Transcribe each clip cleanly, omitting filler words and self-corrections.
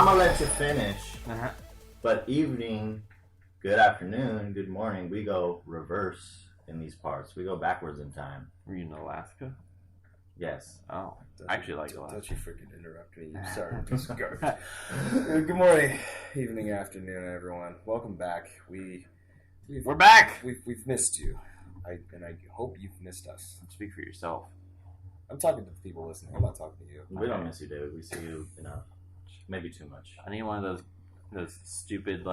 I'm gonna let you finish. Uh-huh. But evening, good afternoon, good morning. We go reverse in these parts. We go backwards in time. Were you in Alaska? Yes. Oh, I actually like Alaska. Don't you freaking interrupt me, you sorry piece of garbage. Good morning, evening, afternoon, everyone. Welcome back. We're back! We've missed you. I hope you've missed us. Speak for yourself. I'm talking to the people listening. I'm not talking to you. We don't miss you, David. We see you enough. Maybe too much. I need one of those stupid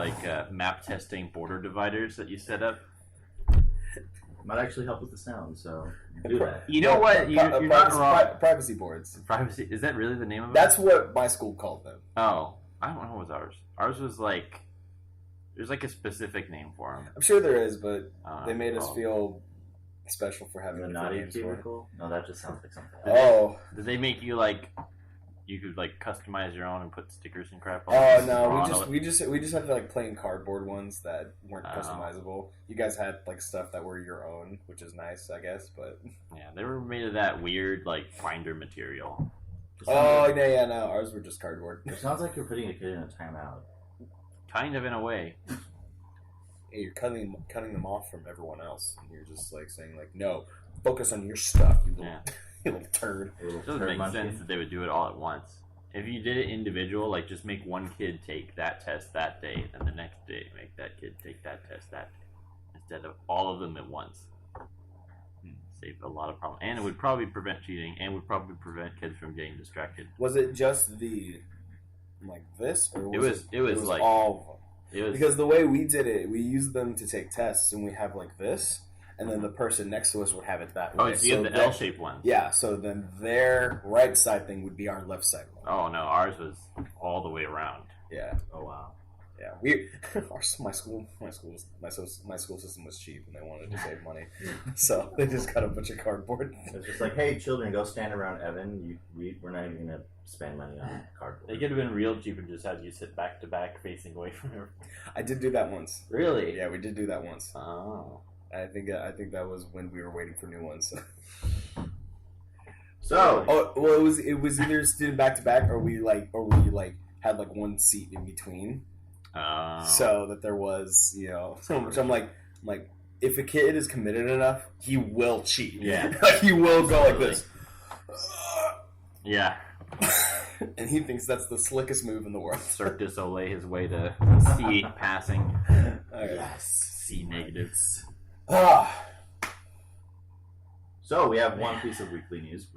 map testing border dividers that you set up. Might actually help with the sound, so do that. You know what? You're not wrong. Privacy boards. Privacy, is that really the name of it? That's what my school called them. Oh, I don't know what was ours. Ours was there's a specific name for them. I'm sure there is, but they made us feel special for having the different naughty names for it. cubicle? No, that just sounds like something. Did they make you you could customize your own and put stickers and crap on? Oh no, we just had plain cardboard ones that weren't customizable. You guys had stuff that were your own, which is nice, I guess. But yeah, they were made of that weird binder material. No, ours were just cardboard. It sounds like you're putting a kid in a timeout. Kind of in a way. Yeah, you're cutting them off from everyone else, and you're just saying no, focus on your stuff, you little, you little turd. It doesn't make sense that they would do it all at once. If you did it individual, just make one kid take that test that day, and the next day make that kid take that test that day, instead of all of them at once. Save a lot of problems, and it would probably prevent cheating, and would probably prevent kids from getting distracted. Was it just the this, or it was all of them? Because the way we did it, we used them to take tests, and we have this, and then the person next to us would have it that way. Oh, so you have the L-shaped one. Yeah, so then their right side thing would be our left side one. Oh no, ours was all the way around. Yeah. Oh wow. Yeah, my school system was cheap, and they wanted to save money, so they just got a bunch of cardboard. It's just hey, children, go stand around Evan. We're not even gonna spend money on cardboard. They could have been real cheap and just had you sit back to back, facing away from her. I did do that once. Really? Yeah, we did do that once. Oh. I think that was when we were waiting for new ones. It was either student back to back, or we had one seat in between. So that there was, which I'm like, if a kid is committed enough, he will cheat. Yeah. He will go like this. Yeah. And he thinks that's the slickest move in the world. Cirque du Soleil his way to C passing. Yes. C negatives. So we have one piece of weekly news.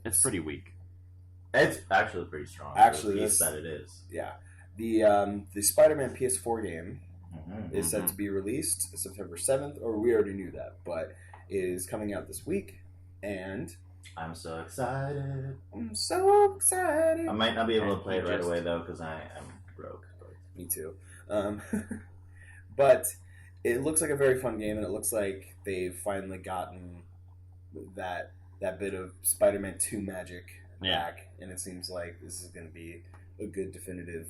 It's pretty weak. It's actually pretty strong. Actually, that it is. Yeah, the Spider-Man PS4 game is set to be released September 7th, or we already knew that, but it is coming out this week, and I'm so excited. I might not be able to play it right away though, because I am broke. Me too. But it looks like a very fun game, and it looks like they've finally gotten that bit of Spider-Man 2 magic back, and it seems like this is going to be a good definitive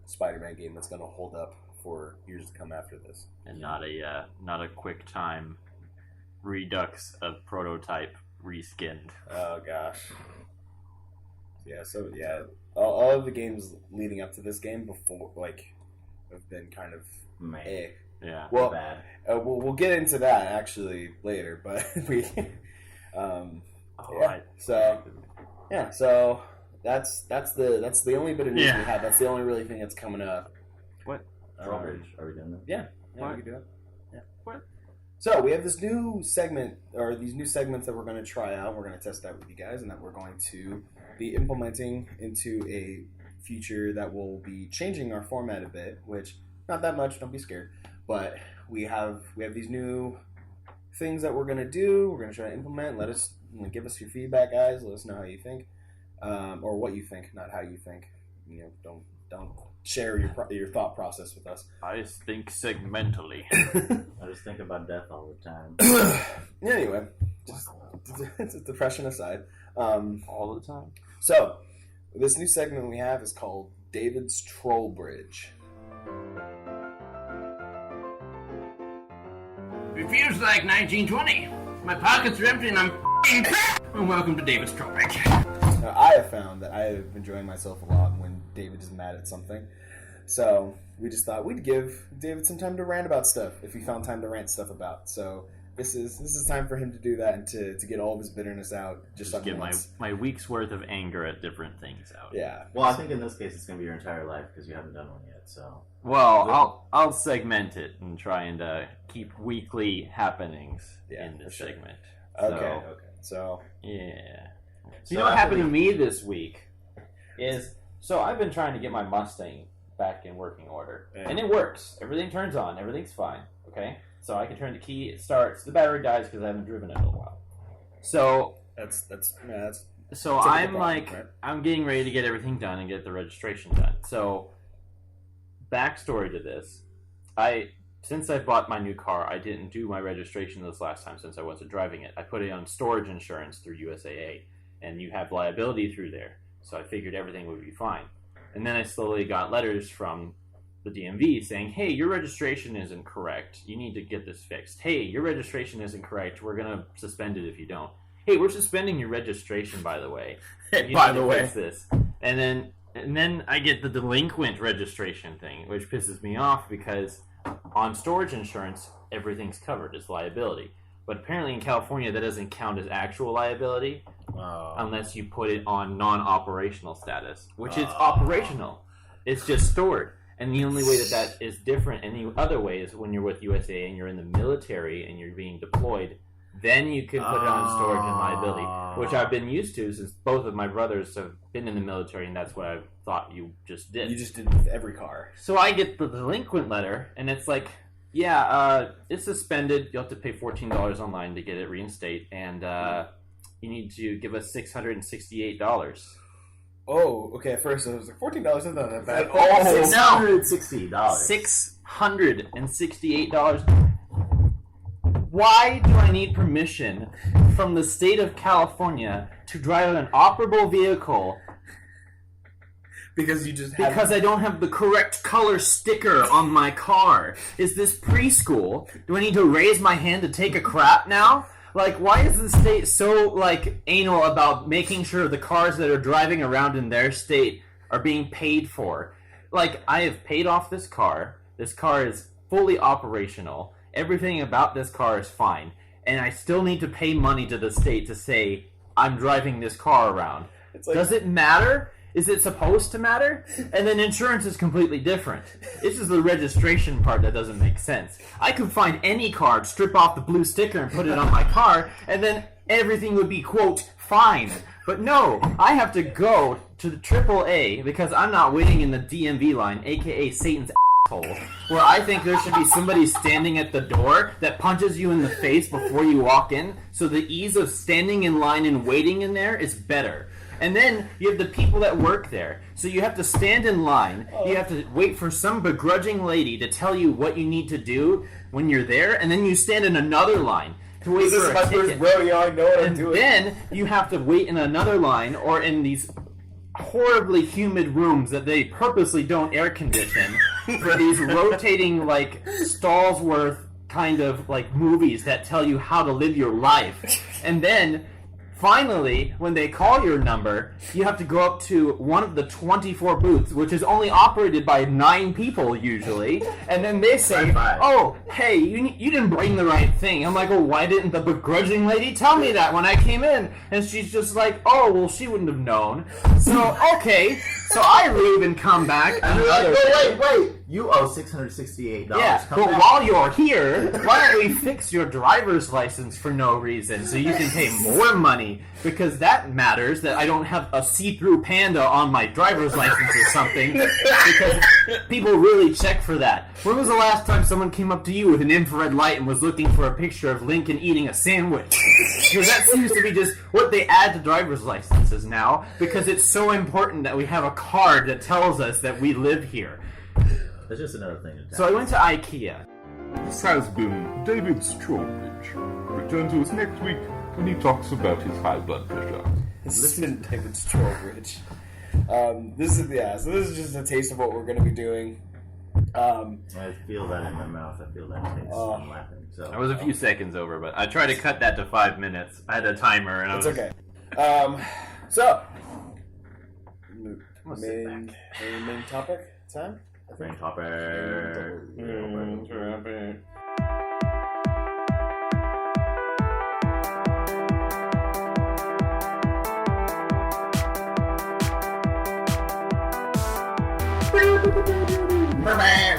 Spider-Man game that's going to hold up for years to come after this, and not a quick time redux of prototype reskinned. Oh gosh. Yeah, so all of the games leading up to this game before have been kind of meh. Yeah. Well, bad. We'll get into that actually later, but we right. So that's the only bit of news we have. That's the only really thing that's coming up. What? Drawbridge. Are we done? Yeah, what? we can do that. Yeah. What? So we have this new segment, or these new segments that we're going to try out. We're going to test out with you guys, and that we're going to be implementing into a future that will be changing our format a bit. Which not that much. Don't be scared. But we have these new things that we're going to do. We're going to try to implement. Give us your feedback, guys. Let us know how you think, or what you think, not how you think. Don't share your thought process with us. I just think segmentally. I just think about death all the time. Anyway, just depression aside. All the time. So, this new segment we have is called David's Troll Bridge. It feels like 1920. My pockets are empty and I'm f***ing. Well, welcome to David's Troll Bridge. Now, I have found that I have enjoying myself a lot when David is mad at something. So we just thought we'd give David some time to rant about stuff if he found time to rant stuff about. So this is time for him to do that and to get all of his bitterness out. Just get my week's worth of anger at different things out. Yeah. Well, I think in this case it's going to be your entire life because you haven't done one yet. So. Well, I'll segment it and try and keep weekly happenings in this segment. Okay. So yeah. So you know what happened to me this week is, so I've been trying to get my Mustang back in working order, and it works. Everything turns on, everything's fine. Okay, so I can turn the key, it starts. The battery dies because I haven't driven it in a while. So that's so I'm like, right? I'm getting ready to get everything done and get the registration done. So backstory to this, since I bought my new car, I didn't do my registration this last time since I wasn't driving it. I put it on storage insurance through USAA, and you have liability through there. So I figured everything would be fine. And then I slowly got letters from the DMV saying, hey, your registration isn't correct. You need to get this fixed. Hey, your registration isn't correct. We're going to suspend it if you don't. Hey, we're suspending your registration, by the way. By the way. Fix this. And then I get the delinquent registration thing, which pisses me off because on storage insurance, everything's covered as liability. But apparently in California, that doesn't count as actual liability unless you put it on non-operational status, which is operational. It's just stored. And the only way that is different any other way is when you're with USA and you're in the military and you're being deployed, then you can put it on storage and liability, which I've been used to since both of my brothers have been in the military, and that's what I thought you just did. You just did with every car. So I get the delinquent letter, and it's like, yeah, it's suspended. You'll have to pay $14 online to get it reinstated, and you need to give us $668. Oh, okay. At first, it was like $14 isn't that bad. $660. $668. Why do I need permission from the state of California to drive an operable vehicle? Because you just I don't have the correct color sticker on my car. Is this preschool? Do I need to raise my hand to take a crap now? Like, why is the state so, like, anal about making sure the cars that are driving around in their state are being paid for? Like, I have paid off this car. This car is fully operational. Everything about this car is fine. And I still need to pay money to the state to say, I'm driving this car around. Like, does it matter? Is it supposed to matter? And then insurance is completely different. It's just the registration part that doesn't make sense. I could find any card, strip off the blue sticker and put it on my car, and then everything would be, quote, fine. But no, I have to go to the AAA because I'm not waiting in the DMV line, aka Satan's asshole, where I think there should be somebody standing at the door that punches you in the face before you walk in, so the ease of standing in line and waiting in there is better. And then you have the people that work there. So you have to stand in line. You have to wait for some begrudging lady to tell you what you need to do when you're there. And then you stand in another line to wait for a ticket. Rodeo, I know what I'm doing. Then you have to wait in another line or in these horribly humid rooms that they purposely don't air condition for these rotating, like, Stallsworth kind of, like, movies that tell you how to live your life. And then finally, when they call your number, you have to go up to one of the 24 booths, which is only operated by 9 people usually, and then they say, oh, hey, you didn't bring the right thing. I'm like, well, why didn't the begrudging lady tell me that when I came in? And she's just like, oh, well, she wouldn't have known. So, okay, so I leave and come back. Wait, you owe $668. Yeah, but while you're here, why don't we fix your driver's license for no reason so you can pay more money? Because that matters, that I don't have a see-through panda on my driver's license or something, because people really check for that. When was the last time someone came up to you with an infrared light and was looking for a picture of Lincoln eating a sandwich? Because that seems to be just what they add to driver's licenses now, because it's so important that we have a card that tells us that we live here. That's just another thing. So I went to IKEA. This has been David Strawbridge. Return to us next week when he talks about his high blood pressure. This has been David Strawbridge. So this is just a taste of what we're going to be doing. I feel that in my mouth. I feel that taste. I'm laughing. So I was a few seconds over, but I tried to cut that to 5 minutes. I had a timer, and it's okay. So gonna sit back. Main topic time. Main topic.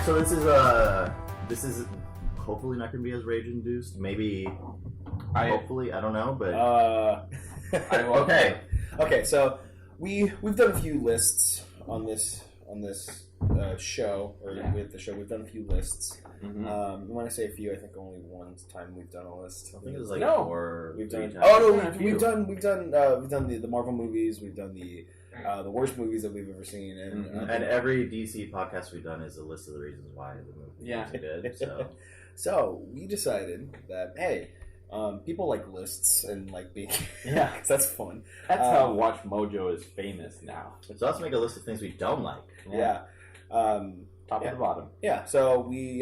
So this is hopefully not going to be as rage induced. Maybe, hopefully, I don't know, but okay. Okay, so we've done a few lists on this show, or with the show. We've done a few lists. Mm-hmm. When I say a few, I think only one time we've done a list. I think it was like No. 4. We've done. 3 times. Oh no, done a few. we've done the Marvel movies. We've done the worst movies that we've ever seen, And every DC podcast we've done is a list of the reasons why the movie Yeah. is good. So So we decided that hey, people like lists and like being 'cause that's fun. That's how Watch Mojo is famous now. so let's make a list of things we don't like. Yeah. Top to bottom. Yeah, so the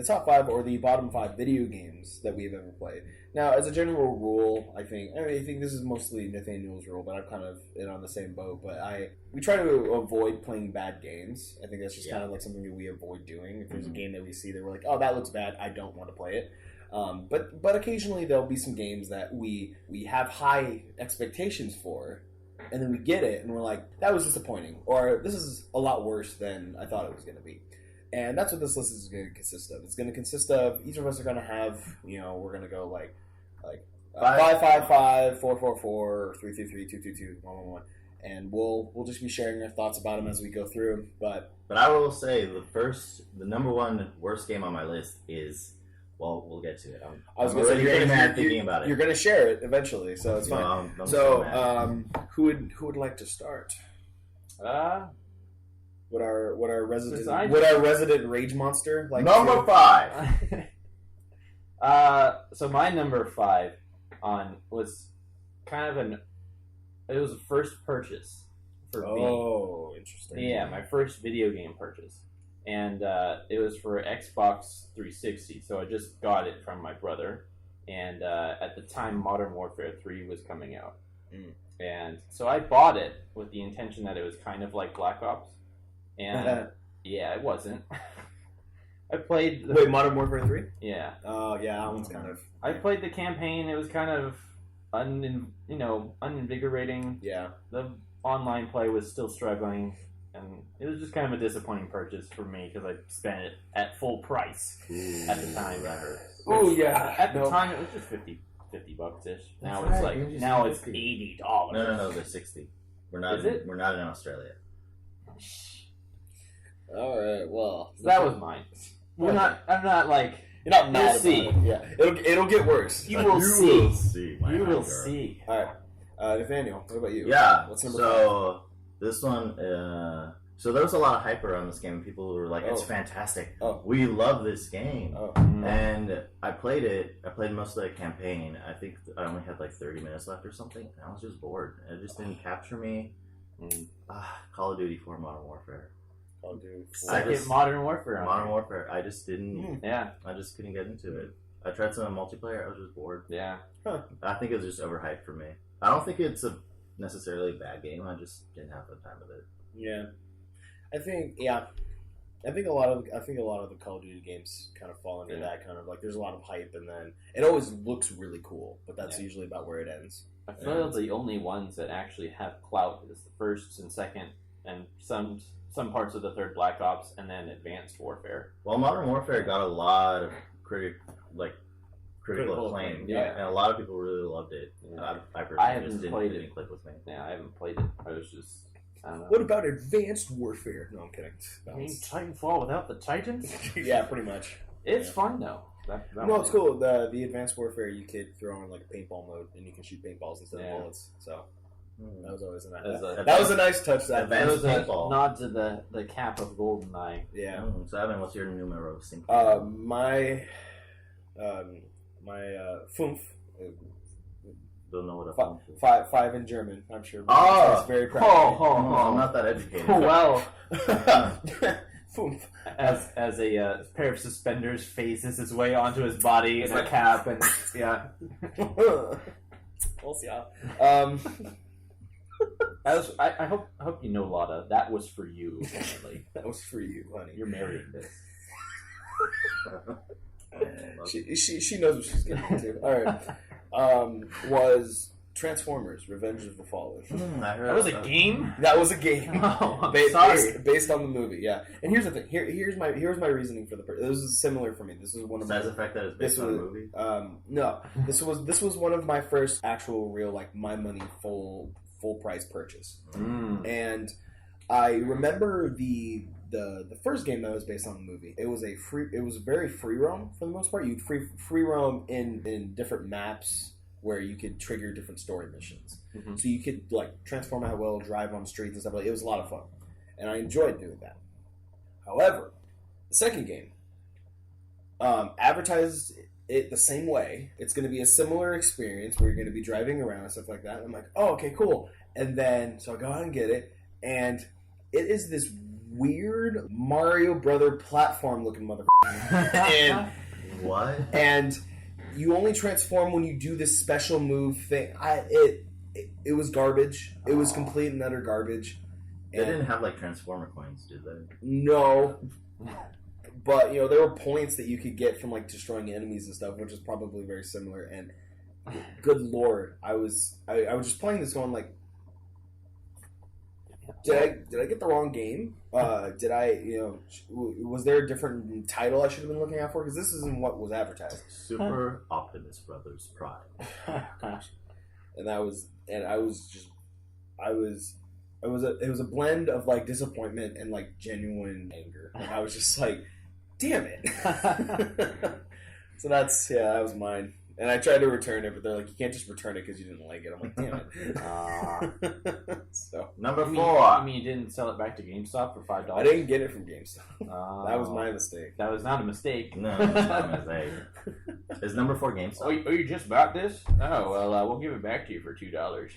top 5 or the bottom 5 video games that we've ever played. Now, as a general rule, I think this is mostly Nathaniel's rule, but I'm kind of in on the same boat. But we try to avoid playing bad games. I think that's just kind of like something that we avoid doing. If there's a game that we see that we're like, oh, that looks bad, I don't want to play it. But occasionally there'll be some games that we have high expectations for. And then we get it, and we're like, that was disappointing. Or this is a lot worse than I thought it was going to be. And that's what this list is going to consist of. It's going to consist of, each of us are going to have, we're going to go like 5, 5, 5, 4, 4, 4, 3, 3, 3, 2, 2, 2, 1, 1, 1. And we'll just be sharing our thoughts about them as we go through. But I will say the number one worst game on my list is, well, we'll get to it. I was going to say, you're mad thinking about it. You're going to share it eventually, so it's fine. I'm So, who would like to start? What our resident rage monster like number to? 5. So my number 5 was kind of it was a first purchase for me. Oh, interesting. Yeah, my first video game purchase. And it was for Xbox 360, so I just got it from my brother. And at the time, Modern Warfare 3 was coming out. And so I bought it with the intention that it was kind of like Black Ops. And yeah, it wasn't. I played... Wait, Modern Warfare 3? Yeah. Oh, yeah, that one's kind of... I played the campaign. It was kind of uninvigorating. Yeah. The online play was still struggling. And it was just kind of a disappointing purchase for me because I spent it at full price at the time. Oh yeah, at the time it was just $50 ish. Now it's like it's $80. No, they're 60. We're not. Is it? We're not in Australia. All right. Well, so that was mine. I'm not like. You're not mad about see. it. Yeah, it'll get worse. You will see. You will see. All right, Nathaniel, what about you? Yeah. What's number 5? This one, so there was a lot of hype around this game. People were like, it's fantastic. We love this game. And I played it. I played most of the campaign. I think I only had like 30 minutes left or something. And I was just bored. It just didn't capture me. Call of Duty 4 Modern Warfare. Call of Duty 4. Second Modern Warfare. Modern Warfare. I just didn't. Yeah. I just couldn't get into it. I tried some multiplayer. I was just bored. Yeah. I think it was just overhyped for me. I don't think it's a necessarily a bad game. I just didn't have the time with it. Yeah, I think a lot of the Call of Duty games kind of fall into that kind of like there's a lot of hype and then it always looks really cool, but that's usually about where it ends. I feel the only ones that actually have clout is the first and second and some parts of the third Black Ops and then Advanced Warfare. Well, Modern Warfare got a lot of critical acclaim, and a lot of people really loved it. Yeah. I haven't played it. Didn't click with me. Yeah, I haven't played it. I was just. I don't know. What about Advanced Warfare? No, I'm kidding. You mean Titanfall without the Titans? Yeah, pretty much. It's fun though. No, it's cool. The Advanced Warfare you could throw in like a paintball mode and you can shoot paintballs instead of bullets. So that was always that was a nice touch. That Advanced was a paintball. nod to the cap of GoldenEye. Yeah. So Evan, what's your numero 5? My Fünf. Don't know what a Five in German, I'm sure. Oh! It's very proud. I'm not that educated. Well, Fünf. as a pair of suspenders phases his way onto his body in a cap, and yeah. We'll see how. I hope you know, Lotta, that was for you. Apparently. That was for you, honey. You're marrying this. She knows what she's getting into. All right. Was Transformers: Revenge of the Fallen? I heard that was a game. That was a game. Oh, based on the movie. Yeah. And here's the thing. Here's my reasoning for the. This is similar for me. This is one of besides the fact that it's based on a movie. No, this was one of my first actual real like my money full price purchase. And I remember the first game that was based on the movie. It was very free roam for the most part. You'd free roam in different maps where you could trigger different story missions. Mm-hmm. So you could like transform at will, drive on streets and stuff like that. It was a lot of fun. And I enjoyed doing that. However, the second game advertised it the same way. It's going to be a similar experience where you're going to be driving around and stuff like that. And I'm like, oh, okay, cool. And then, so I go out and get it. And it is this weird Mario Brother platform looking motherfucker. And what? And you only transform when you do this special move thing. It was garbage. It was complete and utter garbage. They didn't have like Transformer coins, did they? No. But there were points that you could get from like destroying enemies and stuff, which is probably very similar. And good lord, I was just playing this going like, did I get the wrong game? Did I, was there a different title I should have been looking out for? Because this isn't what was advertised. Super Optimus Brothers Prime. Gosh. It was a blend of like disappointment and like genuine anger. Like, I was just like, damn it. So that was mine. And I tried to return it, but they're like, you can't just return it because you didn't like it. I'm like, damn it. So number 4. You mean you didn't sell it back to GameStop for $5? I didn't get it from GameStop. That was my mistake. That was not a mistake. No, it's not a mistake. Is number 4 GameStop? Oh, you just bought this? Oh, well, we'll give it back to you for $2.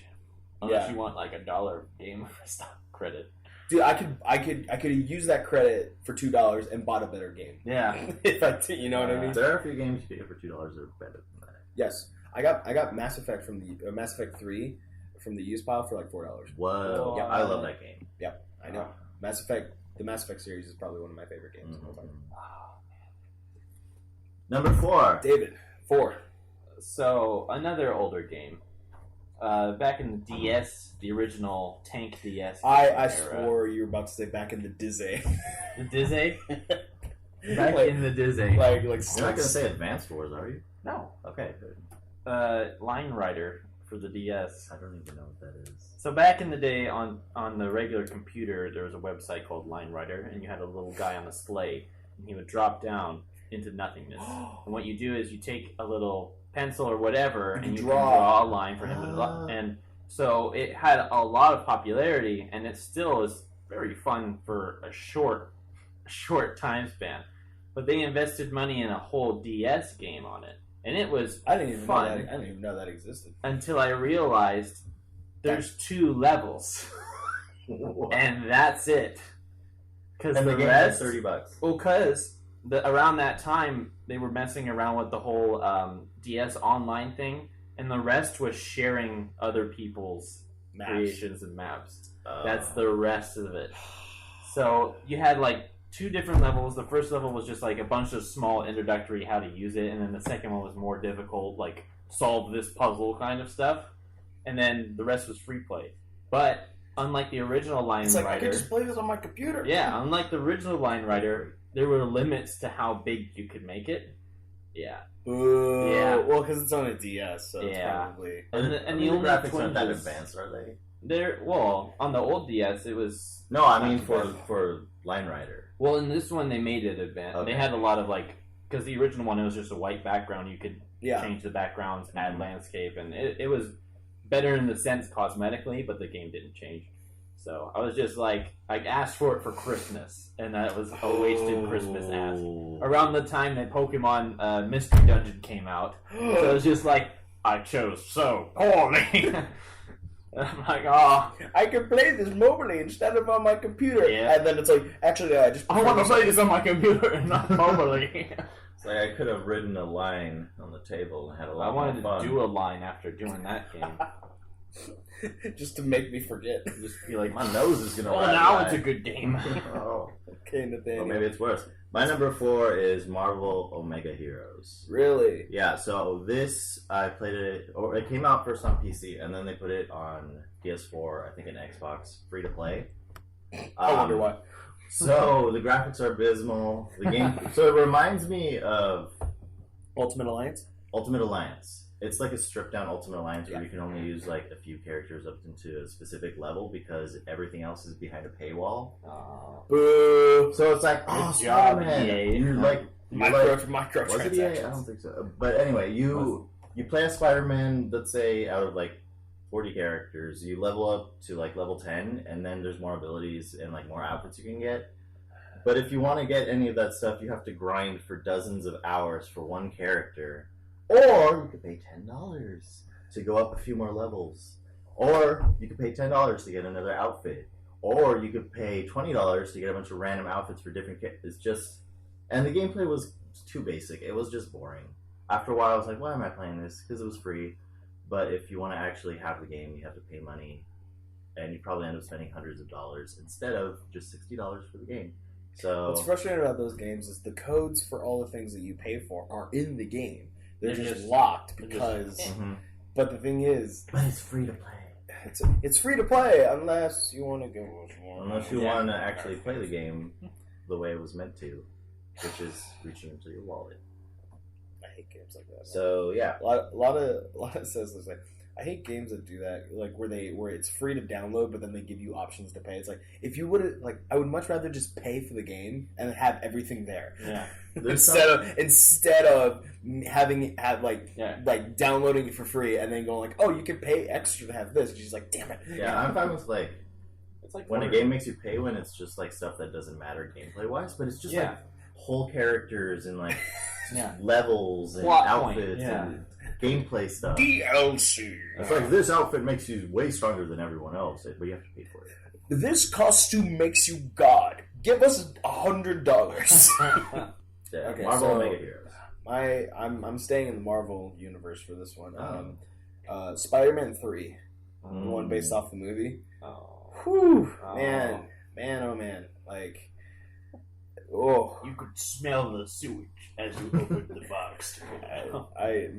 Unless you want like $1 game stock credit. Dude, I could use that credit for $2 and bought a better game. Yeah. If I did, you know what I mean? There are a few games you get for $2 that are better than that. Yes. I got Mass Effect from the Mass Effect 3 from the used pile for like $4. Whoa. Yep. I love that game. Yep. I know. The Mass Effect series is probably one of my favorite games of all time. Number 4. David, 4. So, another older game. Back in the DS, the original Tank DS. I swore you were about to say back in the Dizzy. The Dizzy? Back like, in the Dizzy. Like you're not going to say Advanced Wars, are you? No. Okay, good. Line Rider for the DS. I don't even know what that is. So back in the day, on the regular computer, there was a website called Line Rider, and you had a little guy on the sleigh, and he would drop down into nothingness. And what you do is you take a little pencil or whatever, and you can draw a line for him to draw. And so it had a lot of popularity, and it still is very fun for a short time span. But they invested money in a whole DS game on it, and it was I didn't even fun. I didn't even know that existed Until I realized there's 2 levels, and that's it. Because the game is $30. Well, because around that time they were messing around with the whole DS Online thing, and the rest was sharing other people's creations and maps. That's the rest of it. So you had like 2 different levels. The first level was just like a bunch of small introductory how to use it, and then the second one was more difficult, like solve this puzzle kind of stuff. And then the rest was free play. But unlike the original Line Rider, I could just play this on my computer. Yeah, unlike the original Line Rider, there were limits to how big you could make it. Yeah. Ooh, yeah. Well, because it's on a DS, so it's probably. And the only graphics aren't that advanced, are they? On the old DS, it was. No, I mean for Line Rider. Well, in this one, they made it advanced. Okay. They had a lot of because the original one, it was just a white background. You could change the backgrounds, add landscape, and it was better in the sense cosmetically, but the game didn't change. So I was just I asked for it for Christmas, and that was a wasted Christmas ask. Around the time that Pokemon Mystery Dungeon came out, so it was just I chose so poorly. I'm like, oh, I can play this mobily instead of on my computer. Yeah. And then it's actually, I want to play this on my computer and not mobily. It's I could have written a line on the table and had a lot I wanted more fun. to do a line after doing that game. Just to make me forget. Just be like, my nose is gonna. Oh, now it's a good game. Oh, okay, Nathaniel. well, maybe it's worse. My number 4 is Marvel Omega Heroes. Really? Yeah. So this I played it, or it came out first on PC, and then they put it on PS4, I think, and Xbox, free to play. I wonder why. So the graphics are abysmal. The game. So it reminds me of Ultimate Alliance. Ultimate Alliance. It's like a stripped down Ultimate Alliance where you can only use like a few characters up into a specific level because everything else is behind a paywall. Boo. So it's like, Good oh, job, Spider-Man. EA. You're like, Microtransactions. was it EA? I don't think so. But anyway, you play a Spider-Man, let's say, out of like 40 characters. You level up to like level 10, and then there's more abilities and like more outfits you can get. But if you want to get any of that stuff, you have to grind for dozens of hours for one character. Or you could pay $10 to go up a few more levels. Or you could pay $10 to get another outfit. Or you could pay $20 to get a bunch of random outfits for different characters. It's just... And the gameplay was too basic. It was just boring. After a while, I was like, why am I playing this? Because it was free. But if you want to actually have the game, you have to pay money. And you probably end up spending hundreds of dollars instead of just $60 for the game. So what's frustrating about those games is the codes for all the things that you pay for are in the game. They're just locked because. But the thing is, but it's free to play. It's free to play unless you want to go. Unless you want to actually play the game the way it was meant to, which is reaching into your wallet. I hate games like that. So yeah, a lot of says this like. I hate games that do that, like where it's free to download, but then they give you options to pay. It's like if you would I would much rather just pay for the game and have everything there. Yeah. instead of having like downloading it for free and then going like, oh, you can pay extra to have this. And she's like, damn it. Yeah, I'm fine with like it's like when a game makes you pay when it's just like stuff that doesn't matter gameplay wise, but it's just like whole characters and like levels and plot outfits and gameplay stuff. DLC. It's like this outfit makes you way stronger than everyone else, but you have to pay for it. This costume makes you God. Give us $100. Yeah, Okay, Marvel so Omega Heroes. I'm staying in the Marvel universe for this one. Spider-Man 3, the one based off the movie. Whew, man, oh man, like, oh, you could smell the sewage as you opened the box. I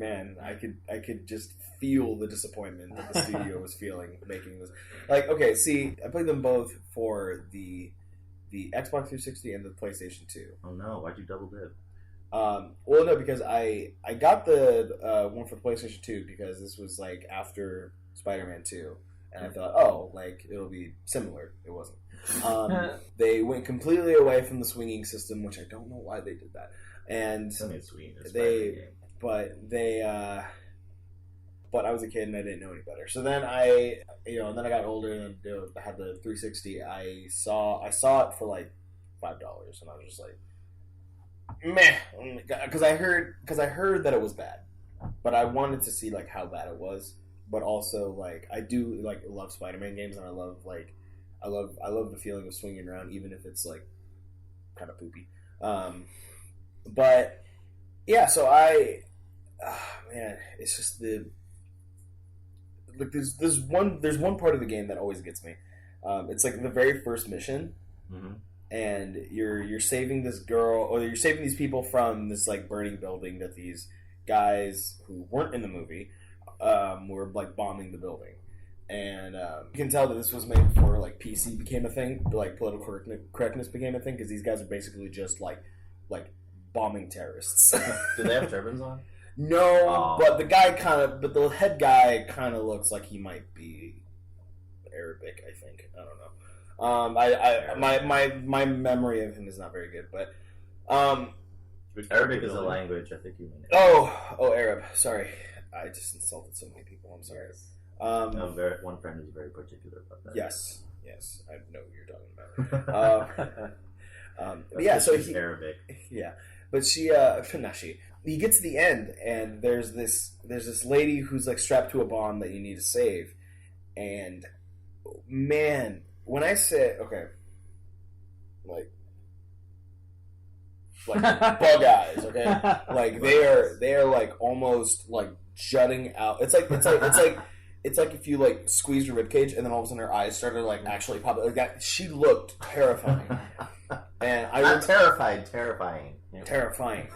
could just feel the disappointment that the studio was feeling making this. Like, okay, see, I played them both for the Xbox 360 and the PlayStation 2. Oh no, why'd you double dip? Well, no, because I got the one for the PlayStation 2 because this was like after Spider-Man 2, and I thought, oh, like it'll be similar. It wasn't. They went completely away from the swinging system, which I don't know why they did that. And but I was a kid and I didn't know any better. So then I got older and I had the 360. I saw it for like $5, and I was just like, meh, because I heard that it was bad, but I wanted to see like how bad it was. But also like I do like love Spider-Man games, and I love the feeling of swinging around, even if it's like kind of poopy. But yeah, so man, it's just there's one part of the game that always gets me. It's like the very first mission, and you're saving this girl, or you're saving these people from this like burning building that these guys who weren't in the movie were like bombing the building. And you can tell that this was made before like PC became a thing, like political correctness became a thing, because these guys are basically just like bombing terrorists. Do they have turbans on? No, but the head guy kind of looks like he might be Arabic. I think, I don't know. My memory of him is not very good, but Arabic is a language. I think you mean. Oh, Arab. Sorry, I just insulted so many people. I'm sorry. One friend is very particular about that. Yes, I know what you're talking about. Yeah, so he Arabic. Yeah, but he gets to the end, and there's this lady who's like strapped to a bomb that you need to save, and man, when I say like bug eyes, okay, like they are like almost like jutting out. It's like It's like if you like squeezed your ribcage and then all of a sudden her eyes started like actually popping. Like that, she looked terrifying. And Not terrifying. Terrifying.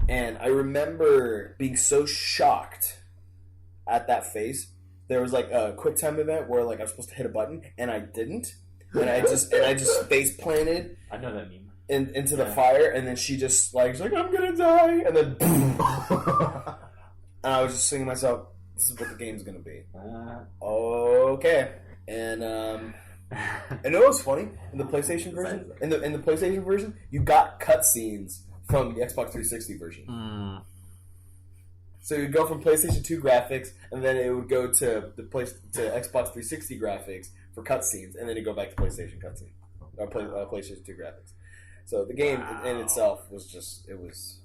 And I remember being so shocked at that face. There was like a quick time event where like I was supposed to hit a button and I didn't, and I just face planted. I know that meme. Into the fire, and then she's like I'm gonna die, and then boom. And I was just thinking to myself, this is what the game's gonna be. Okay, and you know what's funny in the PlayStation version? In the PlayStation version, you got cutscenes from the Xbox 360 version. So you'd go from PlayStation 2 graphics, and then it would go to Xbox 360 graphics for cutscenes, and then it'd go back to PlayStation cutscenes or PlayStation 2 graphics. So the game in itself was just it was.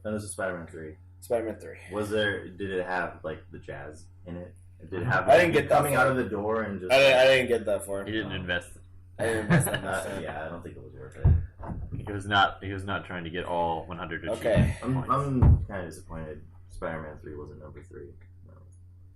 And this is Spider-Man 3. Spider-Man 3. Did it have like the jazz in it? Did it have? I didn't get that coming far. out of the door and just. I didn't get that far. He didn't invest. I didn't invest that much. Yeah, I don't think it was worth it. He was not trying to get all 100 achievement Okay. points. I'm kind of disappointed. Spider-Man 3 wasn't number 3. No,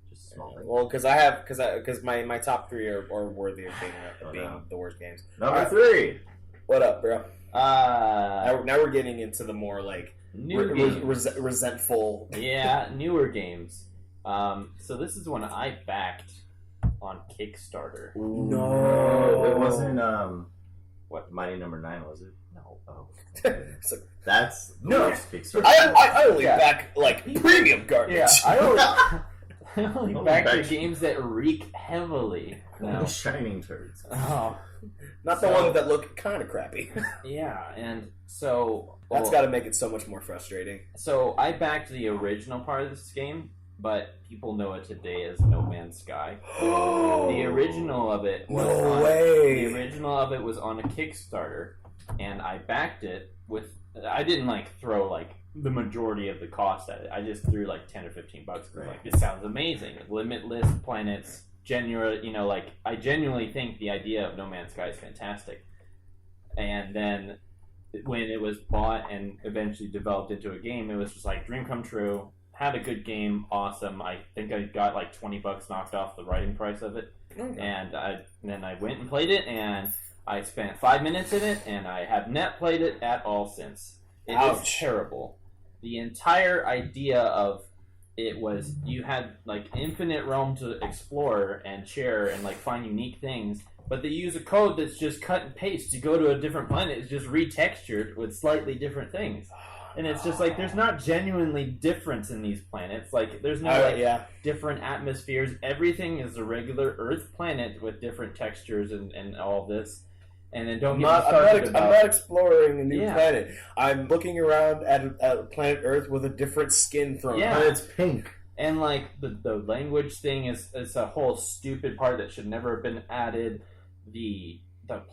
just a small thing. Well, because my top 3 are worthy of being the worst games. Number 3. What up, bro? Now Now we're getting into the more like new games. resentful. Yeah, newer games. So this is one I backed on Kickstarter. No, it wasn't. What Mighty Number 9 was it? No. Oh, So, that's the No. worst Kickstarter. I only back like premium garbage. Yeah, I only Only back the back- games that reek heavily. No. Shining turds. Oh, Not the ones that look kind of crappy. yeah, and so That's got to make it so much more frustrating. So I backed the original part of this game, but people know it today as No Man's Sky. The original of it was The original of it was on a Kickstarter, and I backed it with. I didn't like throw like the majority of the cost at it. I just threw like $10 or $15 because like this sounds amazing. Limitless planets, I genuinely think the idea of No Man's Sky is fantastic. And then when it was bought and eventually developed into a game, it was just like dream come true. Had a good game, awesome. I think I got like $20 knocked off the writing price of it, and then I went and played it, and I spent 5 minutes in it, and I have not played it at all since. It was terrible. The entire idea of it was you had like infinite realm to explore and share and like find unique things, but they use a code that's just cut and paste to go to a different planet. It's just retextured with slightly different things. And it's just like there's not genuinely difference in these planets. Like there's no different atmospheres. Everything is a regular Earth planet with different textures and all this. And then don't get me started about... I'm not exploring a new planet. I'm looking around at planet Earth with a different skin thrown. Yeah. But it's pink. And like the language thing is a whole stupid part that should never have been added. The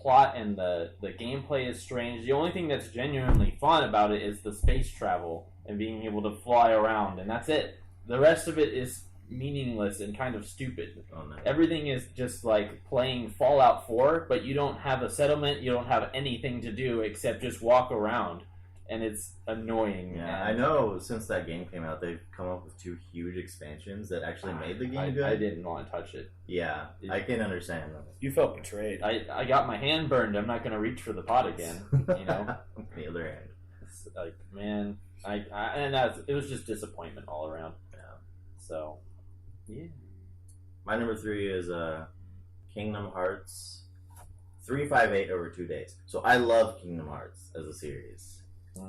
plot and the gameplay is strange. The only thing that's genuinely fun about it is the space travel and being able to fly around, and that's it. The rest of it is meaningless and kind of stupid. Oh, no. Everything is just like playing Fallout 4, but you don't have a settlement, you don't have anything to do except just walk around, and it's annoying. Yeah, I know since that game came out, they've come up with 2 huge expansions that actually made the game good. I didn't want to touch it. Yeah, I can understand that. You felt betrayed. I got my hand burned. I'm not going to reach for the pot again, you know? On the other hand. It's like, man, it was just disappointment all around. Yeah. So, yeah. My number 3 is Kingdom Hearts 358 over 2 days. So I love Kingdom Hearts as a series.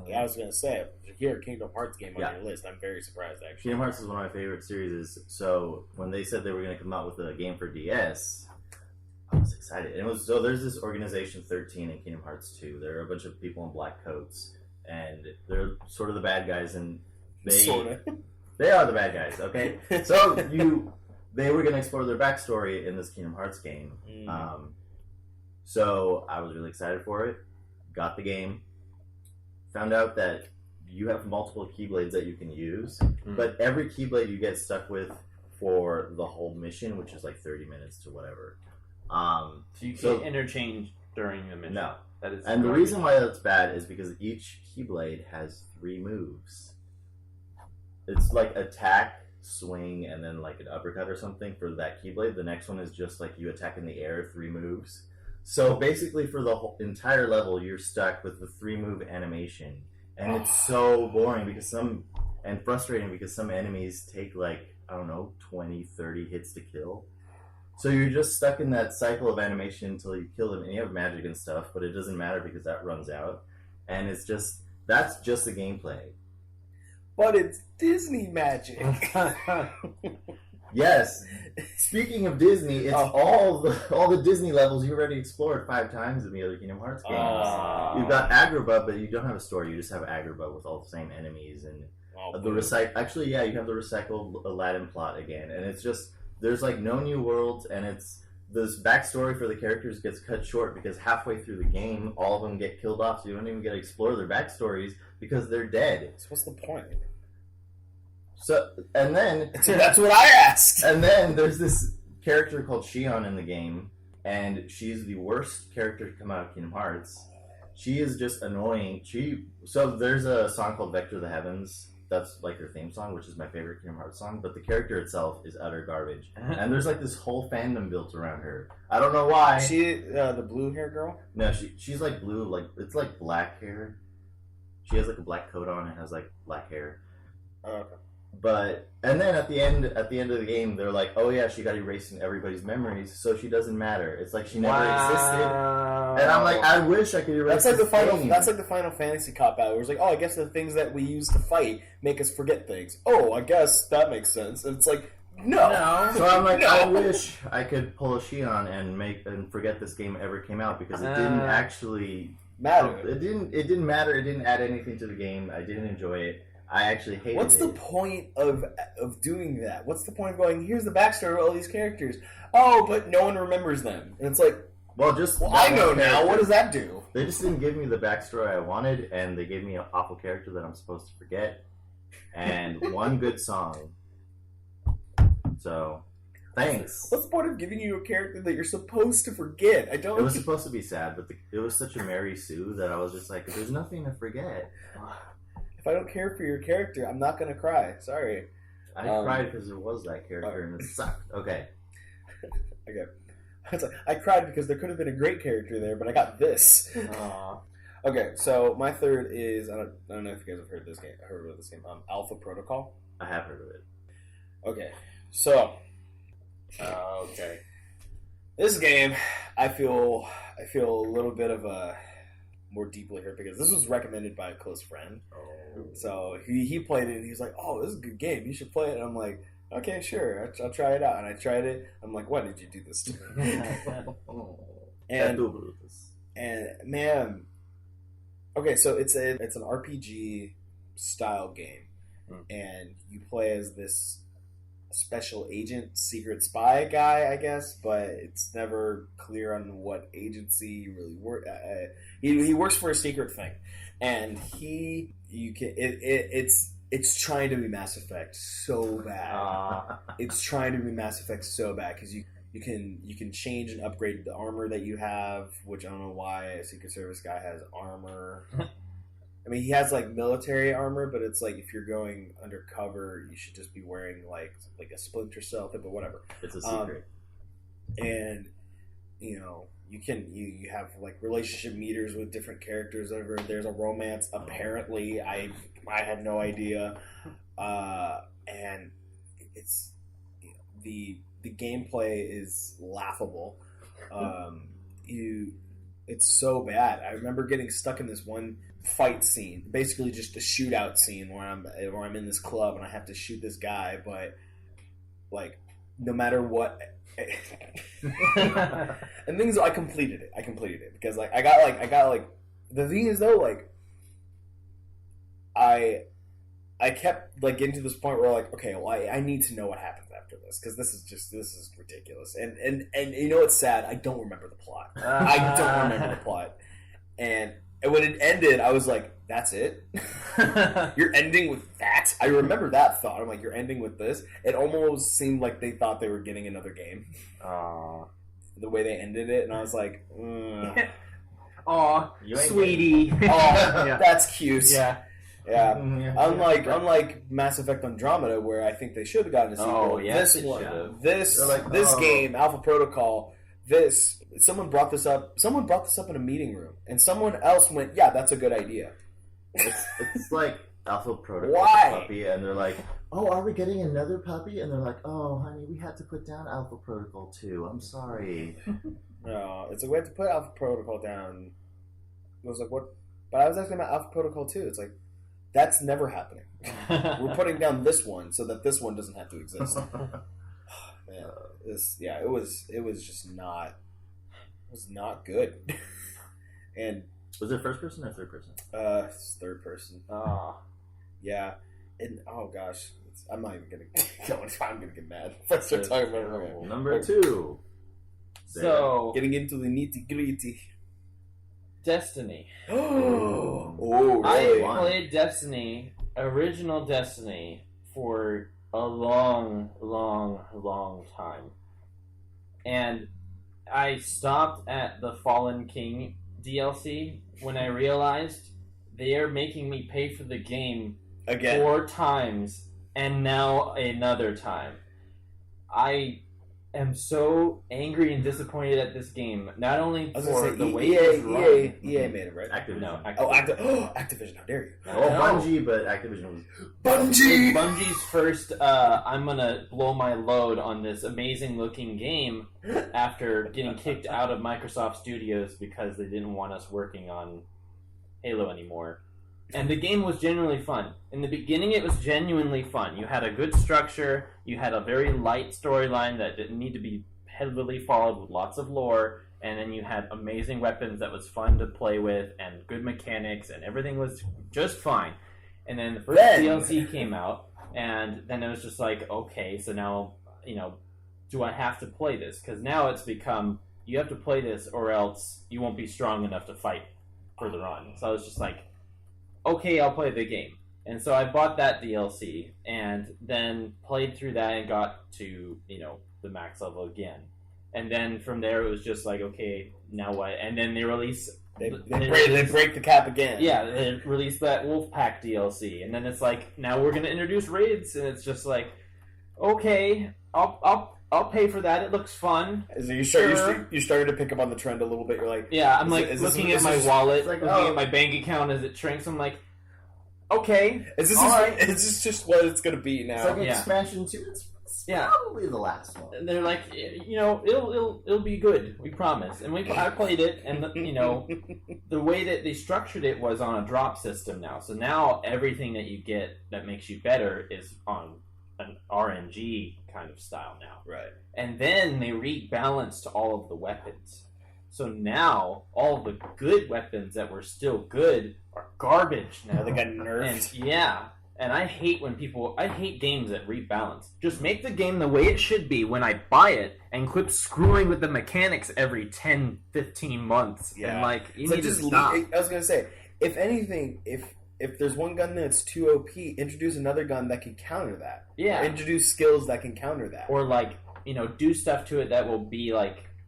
Yeah, I was gonna say, if you hear a Kingdom Hearts game on your list, I'm very surprised actually. Kingdom Hearts is one of my favorite series. So when they said they were going to come out with a game for DS, I was excited. And there's this organization 13 in Kingdom Hearts 2. There are a bunch of people in black coats, and they're sort of the bad guys, and they are the bad guys. Okay, so they were going to explore their backstory in this Kingdom Hearts game. So I was really excited for it. Got the game. Found out that you have multiple Keyblades that you can use, but every Keyblade you get stuck with for the whole mission, which is like 30 minutes to whatever. So you can't interchange during the mission. No. That is and the reason why that's bad is because each Keyblade has 3 moves. It's like attack, swing and then like an uppercut or something for that Keyblade. The next one is just like you attack in the air 3 moves. So basically for the whole entire level, you're stuck with the 3-move animation. And it's so boring and frustrating because some enemies take like, I don't know, 20, 30 hits to kill. So you're just stuck in that cycle of animation until you kill them, and you have magic and stuff, but it doesn't matter because that runs out. And that's just the gameplay. But it's Disney magic. Yes. Speaking of Disney, it's all the Disney levels you already explored 5 times in the other Kingdom Hearts games. You've got Agrabah, but you don't have a story. You just have Agrabah with all the same enemies and Actually, yeah, you have the recycled Aladdin plot again, and it's just there's like no new worlds, and it's this backstory for the characters gets cut short because halfway through the game, all of them get killed off, so you don't even get to explore their backstories because they're dead. So what's the point? So, and then... That's what I asked! And then there's this character called Xion in the game, and she's the worst character to come out of Kingdom Hearts. She is just annoying. So there's a song called Vector of the Heavens. That's like her theme song, which is my favorite Kingdom Hearts song, but the character itself is utter garbage. And there's like this whole fandom built around her. I don't know why. She, the blue hair girl? No, she's like blue, like it's like black hair. She has like a black coat on and has like black hair. Oh, okay. But and then at the end of the game, they're like, "Oh yeah, she got erased in everybody's memories, so she doesn't matter." It's like she never existed. And I'm like, I wish I could erase. That's like the Final Fantasy cop out. Where it's like, "Oh, I guess the things that we use to fight make us forget things." Oh, I guess that makes sense. And it's like, no. So I'm like, I wish I could pull a Xion and forget this game ever came out because it didn't actually matter. It didn't matter. It didn't add anything to the game. I didn't enjoy it. I actually hated it. What's the point of doing that? What's the point of going, here's the backstory of all these characters? Oh, but no one remembers them. And it's like, well, I know now. What does that do? They just didn't give me the backstory I wanted, and they gave me an awful character that I'm supposed to forget, and one good song. So, thanks. What's the point of giving you a character that you're supposed to forget? It was supposed to be sad, but it was such a Mary Sue that I was just like, there's nothing to forget. If I don't care for your character, I'm not going to cry. Sorry. I cried because there was that character and it sucked. Okay. Okay. I cried because there could have been a great character there, but I got this. Okay, so my third is I don't know if you guys have heard of this game. Alpha Protocol. I have heard of it. Okay, so this game, I feel a little bit of a more deeply hurt because this was recommended by a close friend. So he played it and he was like, "Oh, this is a good game. You should play it." And I'm like, "Okay, sure. I'll try it out." And I tried it. I'm like, "Why did you do this to me?" and man, okay, so it's an RPG style game, and you play as this special agent, secret spy guy, I guess, but it's never clear on what agency he really works. He works for a secret thing, and it's trying to be Mass Effect so bad. It's trying to be Mass Effect so bad because you can change and upgrade the armor that you have, which I don't know why a Secret Service guy has armor. I mean, he has like military armor, but it's like if you're going undercover, you should just be wearing like a Splinter Cell thing, but whatever. It's a secret. And you have like relationship meters with different characters. There's a romance. Apparently, I had no idea, and it's the gameplay is laughable. It's so bad. I remember getting stuck in this one fight scene, basically just a shootout scene where I'm in this club and I have to shoot this guy, but like no matter what, and things I completed it because like I got the thing is though like I kept like getting to this point where like, okay, well I need to know what happens after this because this is ridiculous and you know what's sad? I don't remember the plot. I don't remember the plot. And when it ended, I was like, that's it? You're ending with that? I remember that thought. I'm like, you're ending with this? It almost seemed like they thought they were getting another game. The way they ended it, and I was like, aw, sweetie. Oh, yeah. That's cute. Yeah. Yeah. Unlike Mass Effect Andromeda, where I think they should have gotten a sequel. Oh, yes, this game, Alpha Protocol, someone brought this up in a meeting room, and someone else went, "Yeah, that's a good idea." It's like Alpha Protocol puppy, and they're like, "Oh, are we getting another puppy?" And they're like, "Oh, honey, we had to put down Alpha Protocol 2. I'm sorry." No, it's like we have to put Alpha Protocol down. I was like, "What?" But I was asking about Alpha Protocol 2. It's like, that's never happening. We're putting down this one so that this one doesn't have to exist. Man, it was just not. It was not good. And was it first person or third person? It's third person. Oh, yeah. And oh gosh, I'm not even gonna go. I'm gonna get mad if I start talking about it. Number 2. So getting into the nitty gritty. Destiny. Oh, I really? played Destiny, original Destiny, for a long, long, long time. And I stopped at the Fallen King DLC when I realized they are making me pay for the game again 4 times and now another time. I am so angry and disappointed at this game. Not only for the way it's run. EA made it, right? Activision. No, Activision, how dare you? Bungie, but Activision was... Bungie's first, I'm gonna blow my load on this amazing looking game after getting kicked out of Microsoft Studios because they didn't want us working on Halo anymore. And the game was genuinely fun. In the beginning, it was genuinely fun. You had a good structure. You had a very light storyline that didn't need to be heavily followed with lots of lore. And then you had amazing weapons that was fun to play with and good mechanics, and everything was just fine. And then the first DLC came out, and then it was just like, okay, so now, do I have to play this? Because now it's become, you have to play this or else you won't be strong enough to fight further on. So I was just like, okay, I'll play the game. And so I bought that DLC and then played through that and got to, the max level again. And then from there it was just like, okay, now what? And then they release... They break the cap again. Yeah, they release that Wolfpack DLC. And then it's like, now we're going to introduce raids. And it's just like, okay, I'll pay for that. It looks fun. So you started to pick up on the trend a little bit. You're like, yeah, I'm looking at my wallet, looking at my bank account as it shrinks. I'm like, okay, is this just what it's going to be now? It's like expansion 2. It's probably the last one. And they're like, it'll be good. We promise. And I played it, and the way that they structured it was on a drop system now. So now everything that you get that makes you better is on an RNG kind of style now. Right. And then they rebalanced all of the weapons. So now all of the good weapons that were still good are garbage now. They got nerfed. And I hate games that rebalance. Just make the game the way it should be when I buy it and quit screwing with the mechanics every 10, 15 months. Yeah. And you need to stop. I was going to say, if anything, if there's one gun that's too OP, introduce another gun that can counter that. Yeah. Or introduce skills that can counter that. Or do stuff to it that will be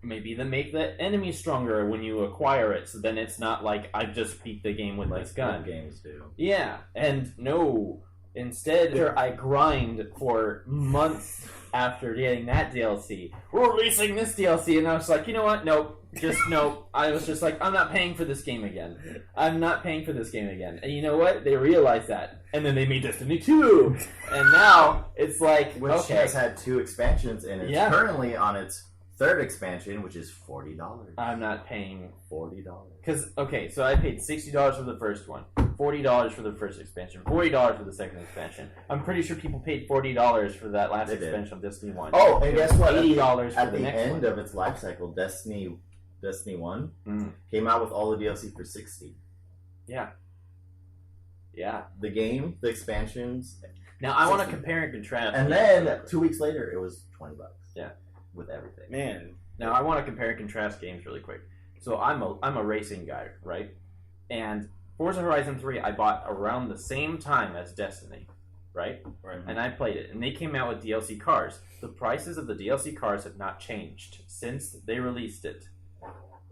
maybe make the enemy stronger when you acquire it. So then it's not like I've just beat the game with this gun. Games do. Yeah, and no. Instead, I grind for months after getting that DLC. We're releasing this DLC, and I was like, you know what? Nope. Just nope. I was just like, I'm not paying for this game again. I'm not paying for this game again. And you know what? They realized that. And then they made Destiny 2. And now it's like, which has had 2 expansions, and it's currently on its 3rd expansion, which is $40. I'm not paying $40. Because, so I paid $60 for the first one, $40 for the first expansion, $40 for the second expansion. I'm pretty sure people paid $40 for that last expansion of Destiny 1. Oh, and guess what? $80 at for the next end one. of its life cycle, Destiny 1 came out with all the DLC for $60. Yeah. Yeah. The game, the expansions. Now, I want to compare and contrast. And then 2 weeks later, it was $20. Yeah. With everything. Man. Now, I want to compare and contrast games really quick. So I'm a racing guy, right? And Forza Horizon 3 I bought around the same time as Destiny, right? Right. And I played it. And they came out with DLC cars. The prices of the DLC cars have not changed since they released it.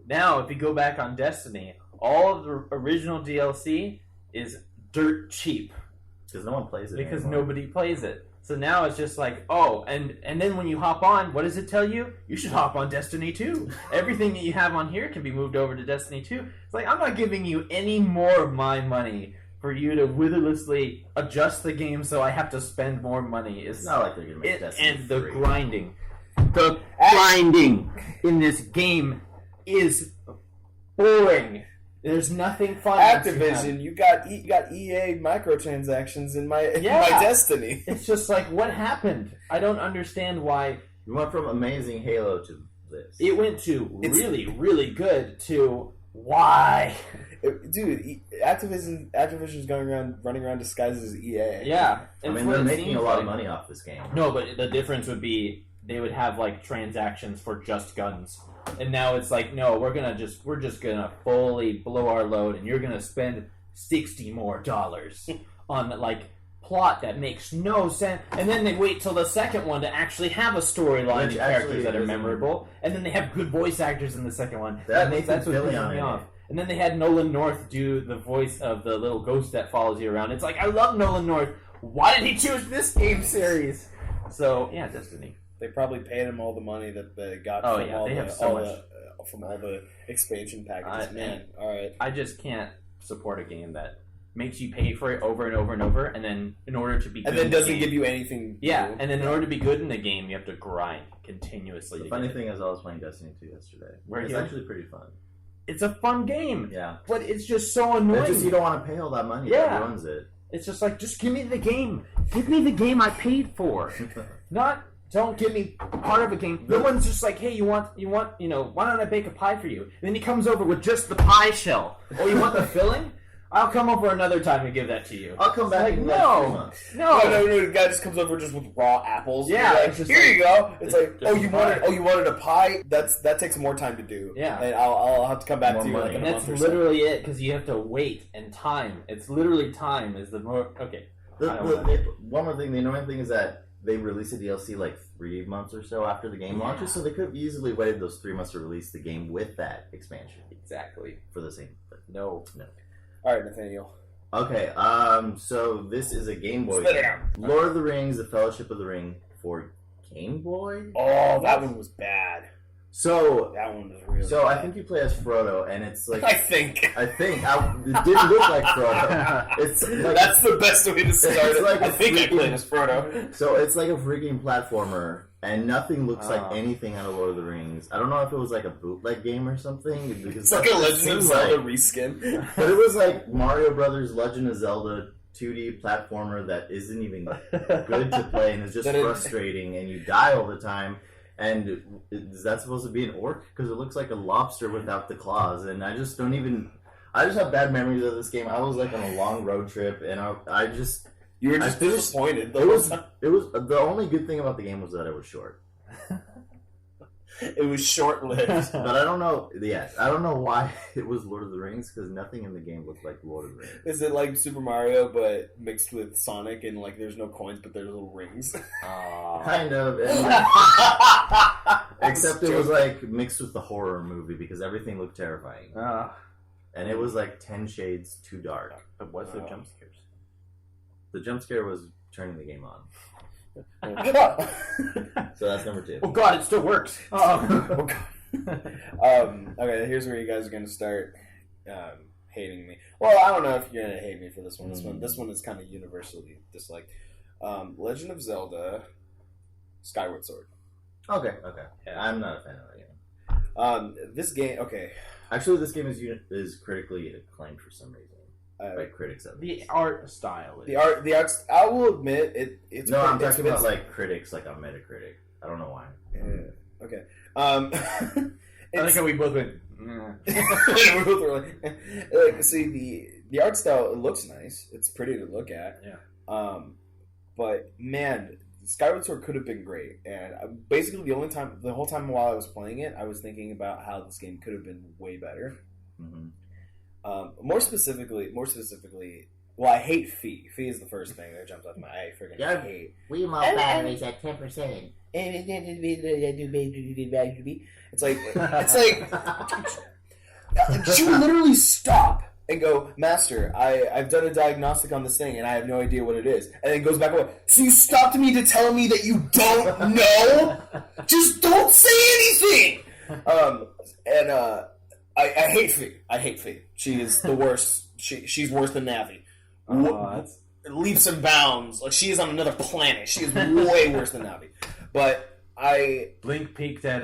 Now, if you go back on Destiny, all of the original DLC is dirt cheap. Because no one plays it Because anymore. nobody plays it. So now it's just like, oh, and then when you hop on, what does it tell you? You should hop on Destiny 2. Everything that you have on here can be moved over to Destiny 2. It's like, I'm not giving you any more of my money for you to witherlessly adjust the game so I have to spend more money. It's not like they're going to make Destiny and the 3. grinding. The grinding in this game is boring. There's nothing fun. Activision, you got EA microtransactions in my Destiny. It's just like, what happened? I don't understand why. You went from amazing Halo to this. It went to really, really good to why? Dude, Activision's running around disguised as EA. Yeah. I mean, they're making a lot of money off this game. No, but the difference would be they would have like transactions for just guns. And now it's like, no, we're just gonna fully blow our load, and you're gonna spend $60 more on like plot that makes no sense. And then they wait till the second one to actually have a storyline and characters that are memorable, and then they have good voice actors in the second one. That's what pisses me off. And then they had Nolan North do the voice of the little ghost that follows you around. It's like, I love Nolan North. Why did he choose this game series? So yeah, Destiny. They probably paid him all the money that they got from all the expansion packages. All right. I just can't support a game that makes you pay for it over and over and over, and then in order to be good, and then doesn't give you anything. Yeah, and then in order to be good in the game, you have to grind continuously. The funny thing is, I was playing Destiny 2 yesterday. It's actually pretty fun. It's a fun game. Yeah, but it's just so annoying. It's just you don't want to pay all that money. Yeah, that runs it. It's just like, just give me the game. Give me the game I paid for. Don't give me part of a game. No one's just like, hey, you want, why don't I bake a pie for you? And then he comes over with just the pie shell. Oh, you want the filling? I'll come over another time and give that to you. I'll come back like, in no. The guy just comes over just with raw apples. Yeah, like, here you go. It's like, you wanted a pie? That takes more time to do. Yeah, and I'll have to come back to you. Like, and that's literally it, because you have to wait and time. It's literally time is the more okay. One more thing, the annoying thing is that they release a DLC like 3 months or so after the game launches, so they could have easily waited those 3 months to release the game with that expansion. Exactly. For the same thing. No. All right, Nathaniel. Okay, so this is a Game Boy game. Lord of the Rings, The Fellowship of the Ring for Game Boy? Oh, that one was bad. So that one was really bad. I think you play as Frodo, and it's like I think it didn't look like Frodo. It's like, that's the best way to start it. Like I think I played as Frodo. So it's like a freaking platformer, and nothing looks like anything out of Lord of the Rings. I don't know if it was like a bootleg game or something. It's like a Legend of Zelda reskin. But it was like Mario Brothers Legend of Zelda 2D platformer that isn't even good to play and is just frustrating, and you die all the time. And is that supposed to be an orc? Because it looks like a lobster without the claws, and I just have bad memories of this game. I was like on a long road trip, and you were just disappointed. It was the only good thing about the game was that it was short. It was short-lived. But I don't know. Yes, I don't know why it was Lord of the Rings, because nothing in the game looked like Lord of the Rings. Is it like Super Mario, but mixed with Sonic, and like there's no coins, but there's little rings? Kind of. Except it was like mixed with the horror movie, because everything looked terrifying. And it was like 10 shades too dark. But what's the jump scares? The jump scare was turning the game on. So that's number 2. Oh god, it still works. Oh god. Okay, here's where you guys are going to start hating me. Well, I don't know if you're going to hate me for this one. This one is kind of universally disliked. Legend of Zelda Skyward Sword. Okay. Yeah, I'm not a fan of that game. This game, okay. Actually, this game is critically acclaimed for some reason. By critics, at least. The art style. The art. I will admit it's. No, I'm talking about like critics, like on Metacritic. I don't know why. Okay. I like how we both went. We both were like, see the art style. It looks nice. It's pretty to look at. Yeah. But man, Skyward Sword could have been great. And basically, the whole time while I was playing it, I was thinking about how this game could have been way better. Mm-hmm. More specifically, well, I hate Fee. Fee is the first thing that jumps off my eye. I hate. We have batteries at 10%. It's like she will literally stop and go, Master, I've done a diagnostic on this thing and I have no idea what it is. And then goes back away. So you stopped me to tell me that you don't know? Just don't say anything! I hate Fee. I hate Fee. She is the worst. She's worse than Navi. Leaps and bounds. Like, she is on another planet. She is way worse than Navi. But Link peaked at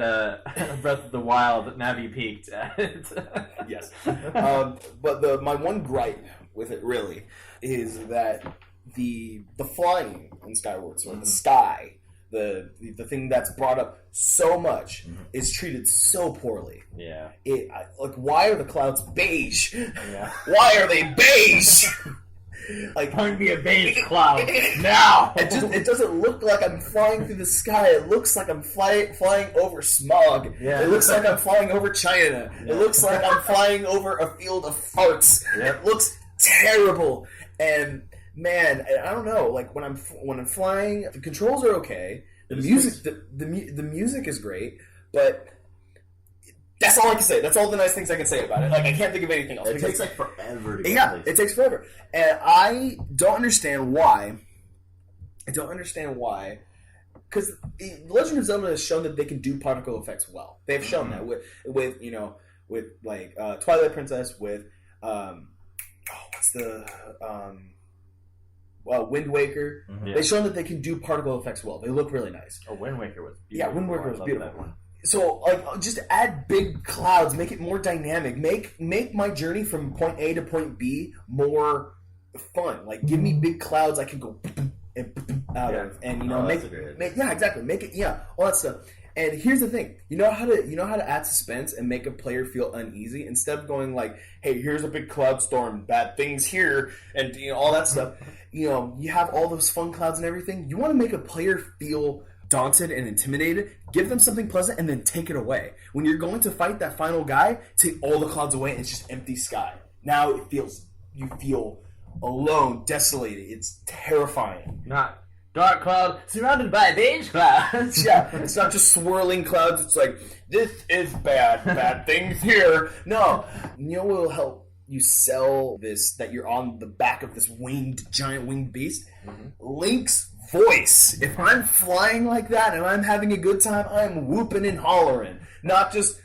Breath of the Wild. Navi peaked at yes. But my one gripe with it really is that the flying in Skyward Sword, the sky, the thing that's brought up so much is treated so poorly. Yeah. Why are the clouds beige? Yeah. Why are they beige? Like, find me a beige cloud now. It doesn't look like I'm flying through the sky. It looks like I'm flying over smog. Yeah. It looks like I'm flying over China. Yeah. It looks like I'm flying over a field of farts. Yeah. It looks terrible. And man, I don't know. Like when I'm flying, the controls are okay. The music is great, but that's all I can say. That's all the nice things I can say about it. Like, I can't think of anything else. It takes like forever to get places. It takes forever. And I don't understand why. Because Legend of Zelda has shown that they can do particle effects well. They've shown that with Twilight Princess, with Wind Waker. Mm-hmm. They've shown that they can do particle effects well. They look really nice. Oh, Wind Waker was beautiful. Yeah, Wind Waker was beautiful. So, just add big clouds, make it more dynamic, make my journey from point A to point B more fun. Like, give me big clouds I can go out of, and make it all that stuff. And here's the thing, you know how to add suspense and make a player feel uneasy instead of going like, hey, here's a big cloud storm, bad things here, and all that stuff. You have all those fun clouds and everything. You want to make a player feel daunted and intimidated, give them something pleasant, and then take it away. When you're going to fight that final guy, take all the clouds away and it's just empty sky. Now you feel alone, desolated. It's terrifying. Not dark cloud surrounded by beige clouds. Yeah, it's not just swirling clouds. It's like, this is bad things here. No, what will help you sell this, that you're on the back of this giant winged beast? Mm-hmm. Link's voice. If I'm flying like that and I'm having a good time, I'm whooping and hollering, not just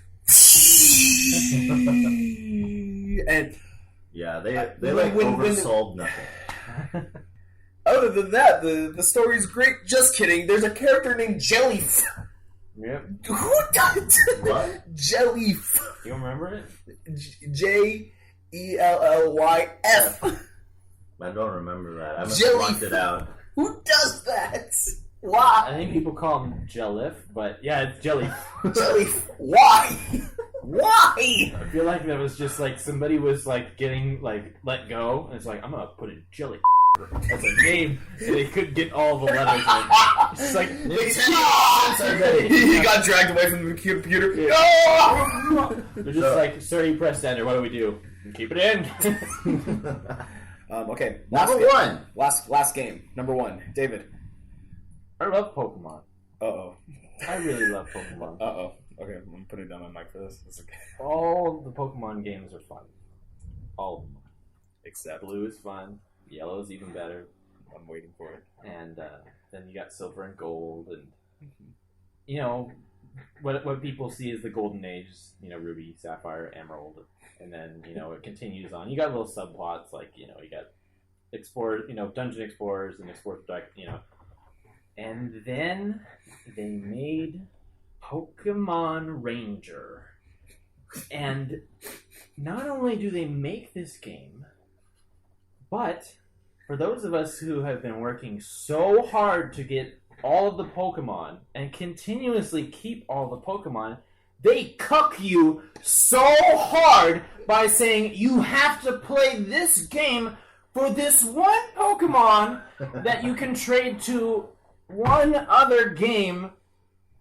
and yeah, they oversold nothing. Other than that, the story's great. Just kidding. There's a character named Jellyf. Yep. Who does what? Jellyf? You remember it? JELLYF. I don't remember that. I must have blocked it out. Who does that? Why? I think people call him Jellyf, but yeah, it's Jellyf. Jellyf. Why? Why? I feel like that was just like somebody was like getting like let go, and it's like, I'm gonna put a jelly as a name, and they couldn't get all the letters in. It's like he got dragged away from the computer. Yeah. No! They're just like, sir, you pressed enter. What do we do? Keep it in. Okay, last game, number 1, David. I love Pokemon. Uh-oh. I really love Pokemon. Uh-oh. Okay, I'm putting down my mic for this. It's okay. All the Pokemon games are fun. All of them. Except Blue is fun. Yellow is even better. I'm waiting for it. And then you got Silver and Gold, and what people see is the Golden Age. Ruby, Sapphire, Emerald, and then it continues on. You got little subplots like you got Dungeon Explorers and Explorers and then they made Pokemon Ranger. And not only do they make this game, but for those of us who have been working so hard to get all of the Pokemon and continuously keep all the Pokemon, they cuck you so hard by saying you have to play this game for this one Pokemon that you can trade to one other game,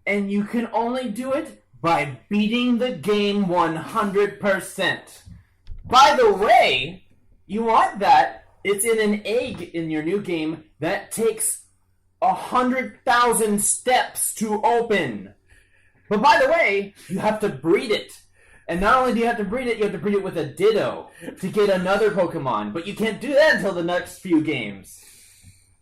and you can only do it by beating the game 100%. By the way, you want that? It's in an egg in your new game that takes 100,000 steps to open. But by the way, you have to breed it. And not only do you have to breed it, you have to breed it with a Ditto to get another Pokemon. But you can't do that until the next few games.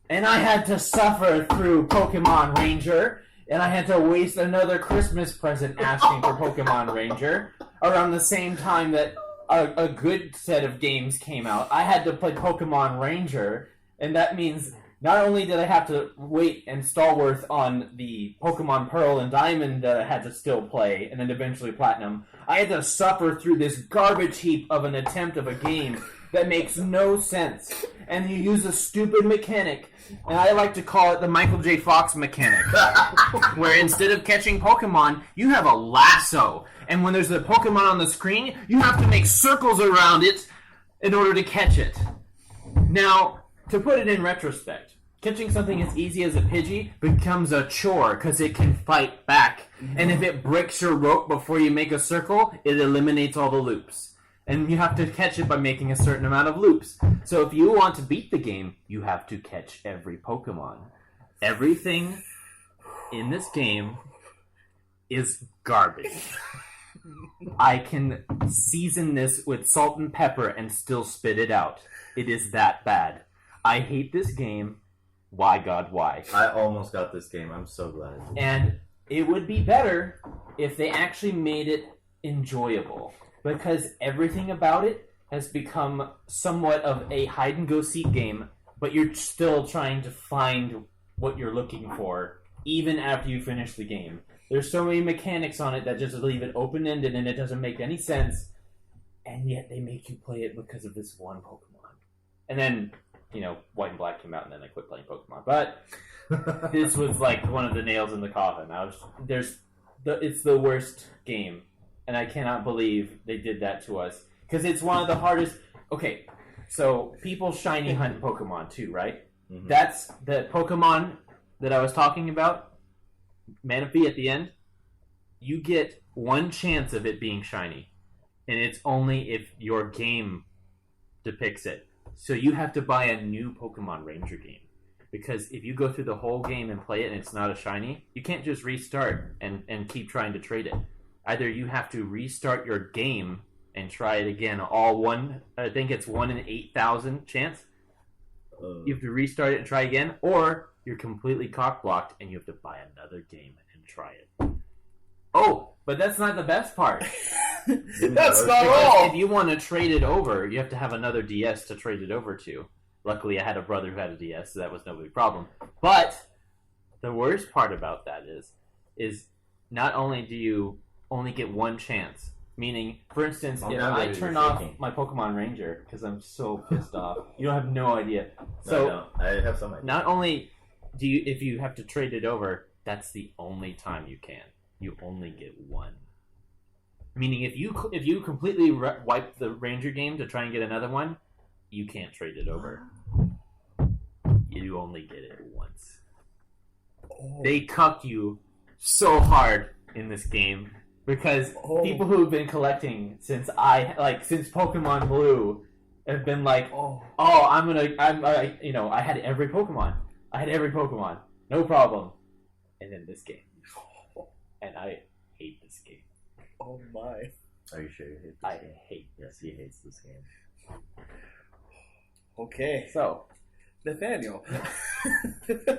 And I had to suffer through Pokemon Ranger, and I had to waste another Christmas present asking for Pokemon Ranger around the same time that a good set of games came out. I had to play Pokemon Ranger, and that means not only did I have to wait and stalwart on the Pokemon Pearl and Diamond that I had to still play, and then eventually Platinum, I had to suffer through this garbage heap of an attempt of a game that makes no sense. And you use a stupid mechanic, and I like to call it the Michael J. Fox mechanic, where instead of catching Pokemon, you have a lasso. And when there's a Pokemon on the screen, you have to make circles around it in order to catch it. Now, to put it in retrospect, catching something as easy as a Pidgey becomes a chore because it can fight back. And if it breaks your rope before you make a circle, it eliminates all the loops. And you have to catch it by making a certain amount of loops. So if you want to beat the game, you have to catch every Pokemon. Everything in this game is garbage. I can season this with salt and pepper and still spit it out. It is that bad. I hate this game. Why, God, why? I almost got this game. I'm so glad. And it would be better if they actually made it enjoyable. Because everything about it has become somewhat of a hide-and-go-seek game, but you're still trying to find what you're looking for, even after you finish the game. There's so many mechanics on it that just leave it open-ended, and it doesn't make any sense, and yet they make you play it because of this one Pokemon. And then, White and Black came out, and then I quit playing Pokemon. But this was like one of the nails in the coffin. It's the worst game. And I cannot believe they did that to us. Because it's one of the hardest... Okay, so people shiny hunt Pokemon too, right? Mm-hmm. That's the Pokemon that I was talking about. Manaphy at the end. You get one chance of it being shiny. And it's only if your game depicts it. So you have to buy a new Pokemon Ranger game. Because if you go through the whole game and play it and it's not a shiny, you can't just restart and keep trying to trade it. Either you have to restart your game and try it again, I think it's 1 in 8,000 chance. You have to restart it and try again, or you're completely cock-blocked and you have to buy another game and try it. Oh, but that's not the best part. That's not all! If you want to trade it over, you have to have another DS to trade it over to. Luckily, I had a brother who had a DS, so that was no big problem. But the worst part about that is not only do you only get one chance. Meaning, for instance, if I turn off my Pokemon Ranger, because I'm so pissed off, you have no idea. So, I have some idea. Not only if you have to trade it over, that's the only time you can. You only get one. Meaning, if you completely wipe the Ranger game to try and get another one, you can't trade it over. You only get it once. Oh. They cuck you so hard in this game. Because people who have been collecting since Pokemon Blue have been like, I had every Pokemon. No problem. And then this game. And I hate this game. Oh my. Are you sure you hate this game? I hate this. He hates this game. Okay. So, Nathaniel.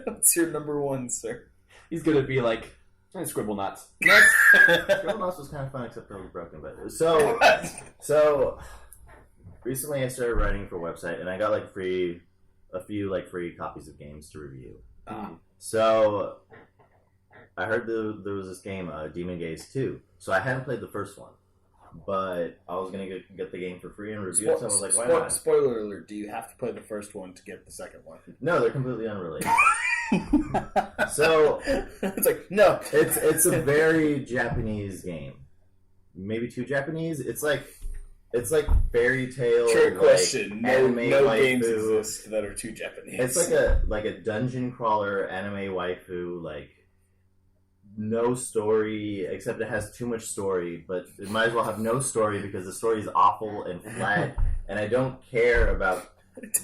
What's your number one, sir? He's going to be like, Scribble Knots. Scribble Knots was kind of fun, except for it was broken. But so recently I started writing for a website, and I got a few free copies of games to review. So I heard there was this game, Demon Gaze 2. So I hadn't played the first one, but I was gonna get the game for free and review it. So I was like, why not? Spoiler alert: do you have to play the first one to get the second one? No, they're completely unrelated. So it's like, no, it's a very Japanese game, maybe too Japanese. It's like fairy tale. Trick question. No waifu. Games exist that are too Japanese. It's like a dungeon crawler anime waifu. No story, except it has too much story. But it might as well have no story because the story is awful and flat, and I don't care about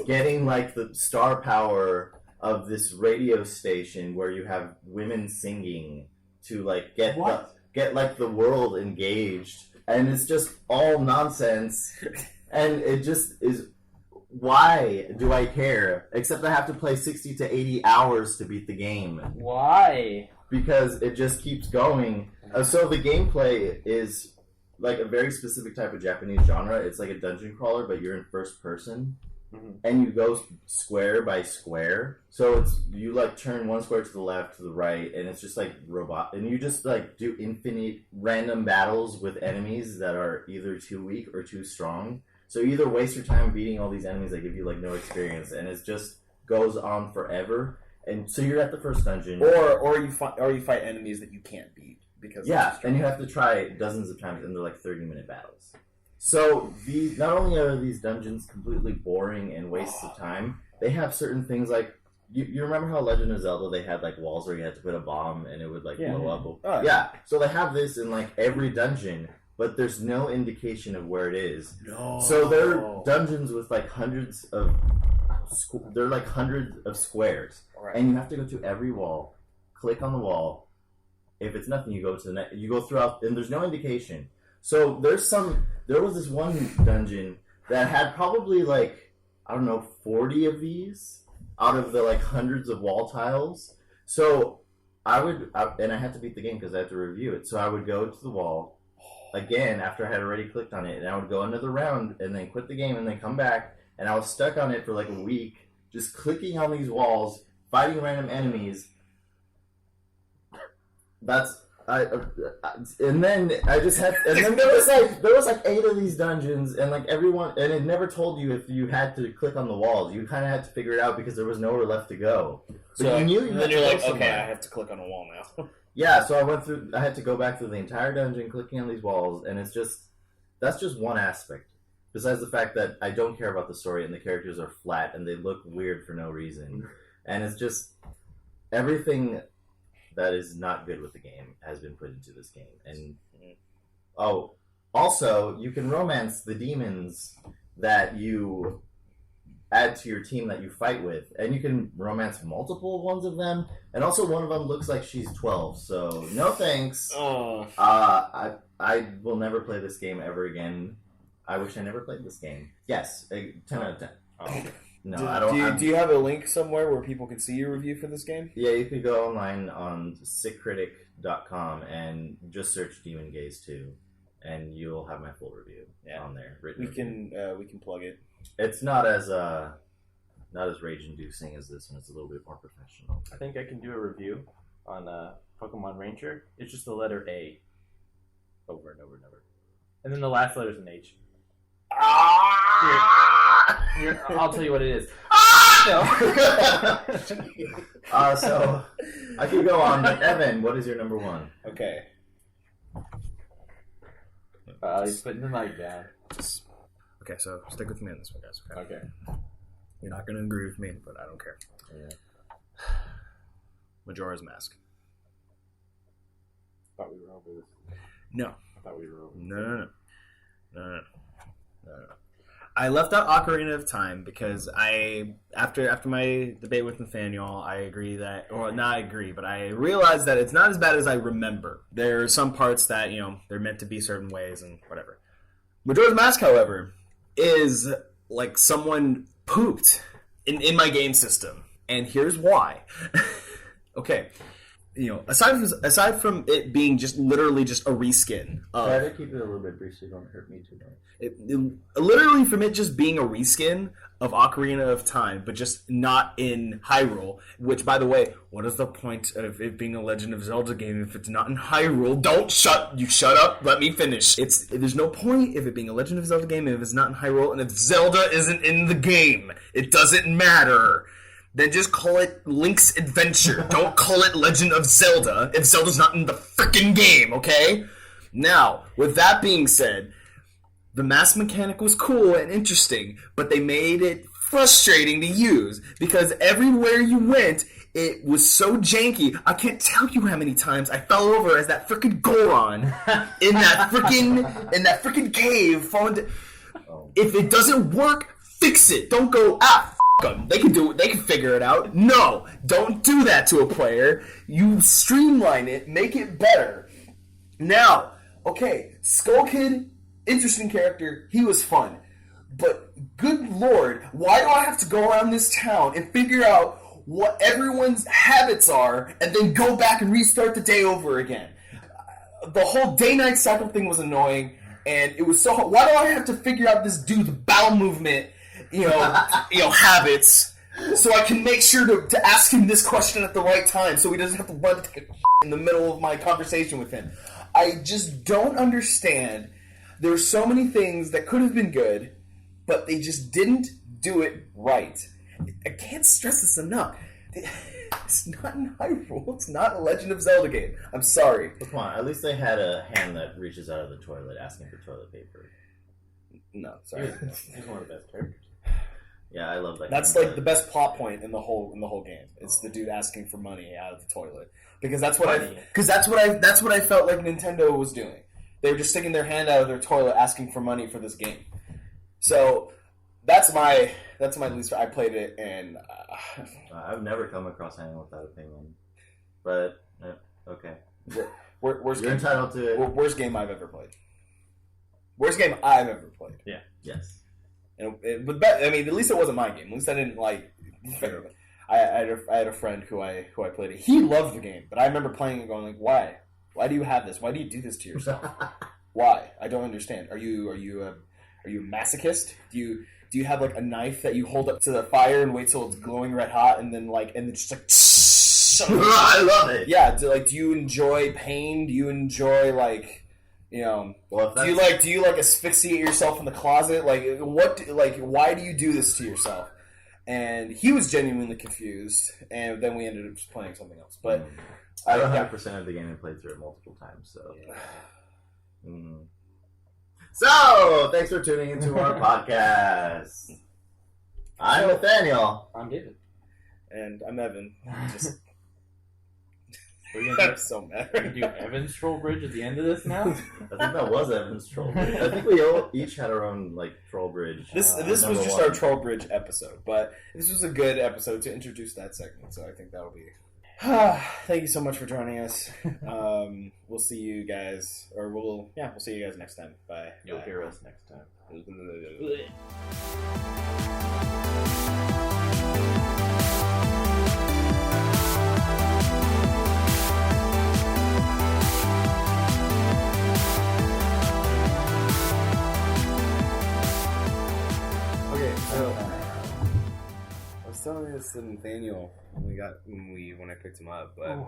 getting the star power of this radio station where you have women singing to get the world engaged and it's just all nonsense, and it just is. Why do I care? Except I have to play 60 to 80 hours to beat the game. Why? Because it just keeps going. So the gameplay is like a very specific type of Japanese genre. It's like a dungeon crawler, but you're in first person. And you go square by square. So it's you like turn one square to the left, to the right, and it's just like robot. And you just like do infinite random battles with enemies that are either too weak or too strong. So you either waste your time beating all these enemies that give you like no experience, and it just goes on forever. And so you're at the first dungeon, or you fight enemies that you can't beat because and you have to try dozens of times, and they're like 30-minute battles. So not only are these dungeons completely boring and wastes of time, they have certain things like you remember how Legend of Zelda they had like walls where you had to put a bomb and it would like blow up. Oh, yeah, so they have this in like every dungeon. But there's no indication of where it is. No. So they're dungeons with like hundreds of squares, right. And you have to go to every wall, click on the wall. If it's nothing, you go to the next. You go throughout, and there's no indication. So there was this one dungeon that had probably like 40 of these out of the like hundreds of wall tiles. So I had to beat the game because I had to review it. So I would go to the wall. Again, after I had already clicked on it, and I would go another round and then quit the game and then come back, and I was stuck on it for like a week, just clicking on these walls, fighting random enemies. And then I just had, and then there was like 8 of these dungeons, and like everyone, and it never told you if you had to click on the walls. You kind of had to figure it out because there was nowhere left to go. So you knew you then you're like, okay, I have to click on a wall now. Yeah, so I had to go back through the entire dungeon, clicking on these walls, and that's just one aspect. Besides the fact that I don't care about the story, and the characters are flat, and they look weird for no reason. And it's just, everything that is not good with the game has been put into this game. And, also, you can romance the demons that you add to your team that you fight with, and you can romance multiple ones of them, and also one of them looks like she's 12, so no thanks. I will never play this game ever again. I wish I never played this game. Yes, 10 out of 10. No, I don't. Do you have a link somewhere where people can see your review for this game? Yeah, you could go online on sickcritic.com and just search Demon Gaze 2, and you'll have my full review on there. We can plug it. It's not as rage-inducing as this one. It's a little bit more professional. I think I can do a review on Pokemon Ranger. It's just the letter A over and over and over, and then the last letter is an H. Here, I'll tell you what it is. So I could go on, but Evan, what is your number 1? Okay. He's putting the mic down. Okay, so stick with me on this one, guys. Okay. You're not going to agree with me, but I don't care. Yeah. Majora's Mask. I thought we were over this. No. I thought we were over this. No. I left out Ocarina of Time because after my debate with Nathanael, I agree that, or not agree, but I realized that it's not as bad as I remember. There are some parts that, they're meant to be certain ways and whatever. Majora's Mask, however, is like someone pooped in my game system. And here's why. Okay. Aside from it being just literally just a reskin of... Try to keep it a little bit brief so you don't hurt me too much. Literally from it just being a reskin of Ocarina of Time, but just not in Hyrule, which, by the way, what is the point of it being a Legend of Zelda game if it's not in Hyrule? Shut up, let me finish. There's no point if it being a Legend of Zelda game if it's not in Hyrule, and if Zelda isn't in the game. It doesn't matter. Then just call it Link's Adventure. Don't call it Legend of Zelda if Zelda's not in the frickin' game, okay? Now, with that being said, the mask mechanic was cool and interesting, but they made it frustrating to use because everywhere you went, it was so janky. I can't tell you how many times I fell over as that frickin' Goron in that frickin' cave. If it doesn't work, fix it. Don't go, them. They can do it. They can figure it out. No, don't do that to a player. You streamline it, make it better. Now, okay, Skull Kid, interesting character. He was fun. But, good lord, why do I have to go around this town and figure out what everyone's habits are and then go back and restart the day over again? The whole day-night cycle thing was annoying, and it was so hard. Why do I have to figure out this dude's bowel movement, habits, so I can make sure to ask him this question at the right time so he doesn't have to run to take a in the middle of my conversation with him? I just don't understand. There's so many things that could have been good, but they just didn't do it right. I can't stress this enough. It's not in Hyrule. It's not a Legend of Zelda game. I'm sorry. But come on, at least they had a hand that reaches out of the toilet asking for toilet paper. No, sorry. He's one of the best characters. Yeah, I love that. That's game, like the best plot point in the whole game. It's the dude asking for money out of the toilet because that's what I felt like Nintendo was doing. They were just sticking their hand out of their toilet asking for money for this game. So that's my least. I played it and I've never come across anyone with that opinion. But okay, worst you're game, entitled to it. Worst game I've ever played. Worst game I've ever played. Yeah. Yes. But I mean, at least it wasn't my game. At least I didn't like. I had a friend who I played it. He loved the game, but I remember playing and going like, "Why? Why do you have this? Why do you do this to yourself? Why? I don't understand. Are you a masochist? Do you have like a knife that you hold up to the fire and wait till it's glowing red hot and then just like I love it. Yeah, do you enjoy pain? Do you enjoy Well, do you asphyxiate yourself in the closet? Why do you do this to yourself? And he was genuinely confused, and then we ended up just playing something else. But I 100% of the game and played through it multiple times. So, So thanks for tuning into our podcast. I'm Nathaniel. I'm David. And I'm Evan. Just We're gonna I'm so mad. do Evan's troll bridge at the end of this now. I think that was Evan's troll bridge. I think we each had our own troll bridge. This was just our troll bridge episode, but this was a good episode to introduce that segment. So I think that'll be. Thank you so much for joining us. We'll see you guys, we'll see you guys next time. Bye. You'll hear us next time. Okay, so I was telling this to Nathaniel when I picked him up, but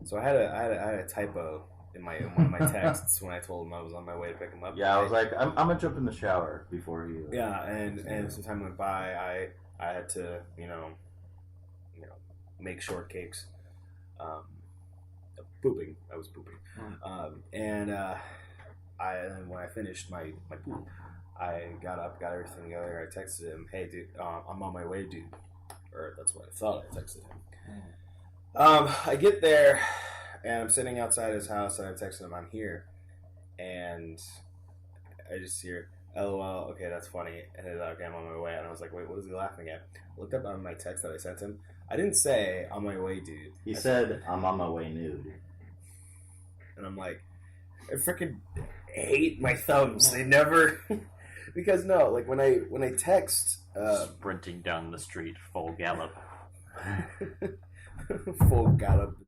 so I had a typo in one of my texts when I told him I was on my way to pick him up. Yeah, I was like, I'm gonna jump in the shower before you. Yeah, and some time went by. I had to make shortcakes. Pooping. I was pooping. And when I finished my poop, I got up, got everything together. I texted him, "Hey, dude, I'm on my way, dude." Or that's what I thought I texted him. I get there, and I'm sitting outside his house, and I texted him, "I'm here," and I just hear, "LOL, okay, that's funny," and he's like, "Okay, I'm on my way," and I was like, "Wait, what is he laughing at?" Looked up on my text that I sent him. I didn't say, "On my way, dude." He said, "I'm on my way, nude." And I'm like, I freaking hate my thumbs. They never, because no, when I text, Sprinting down the street, full gallop. full gallop.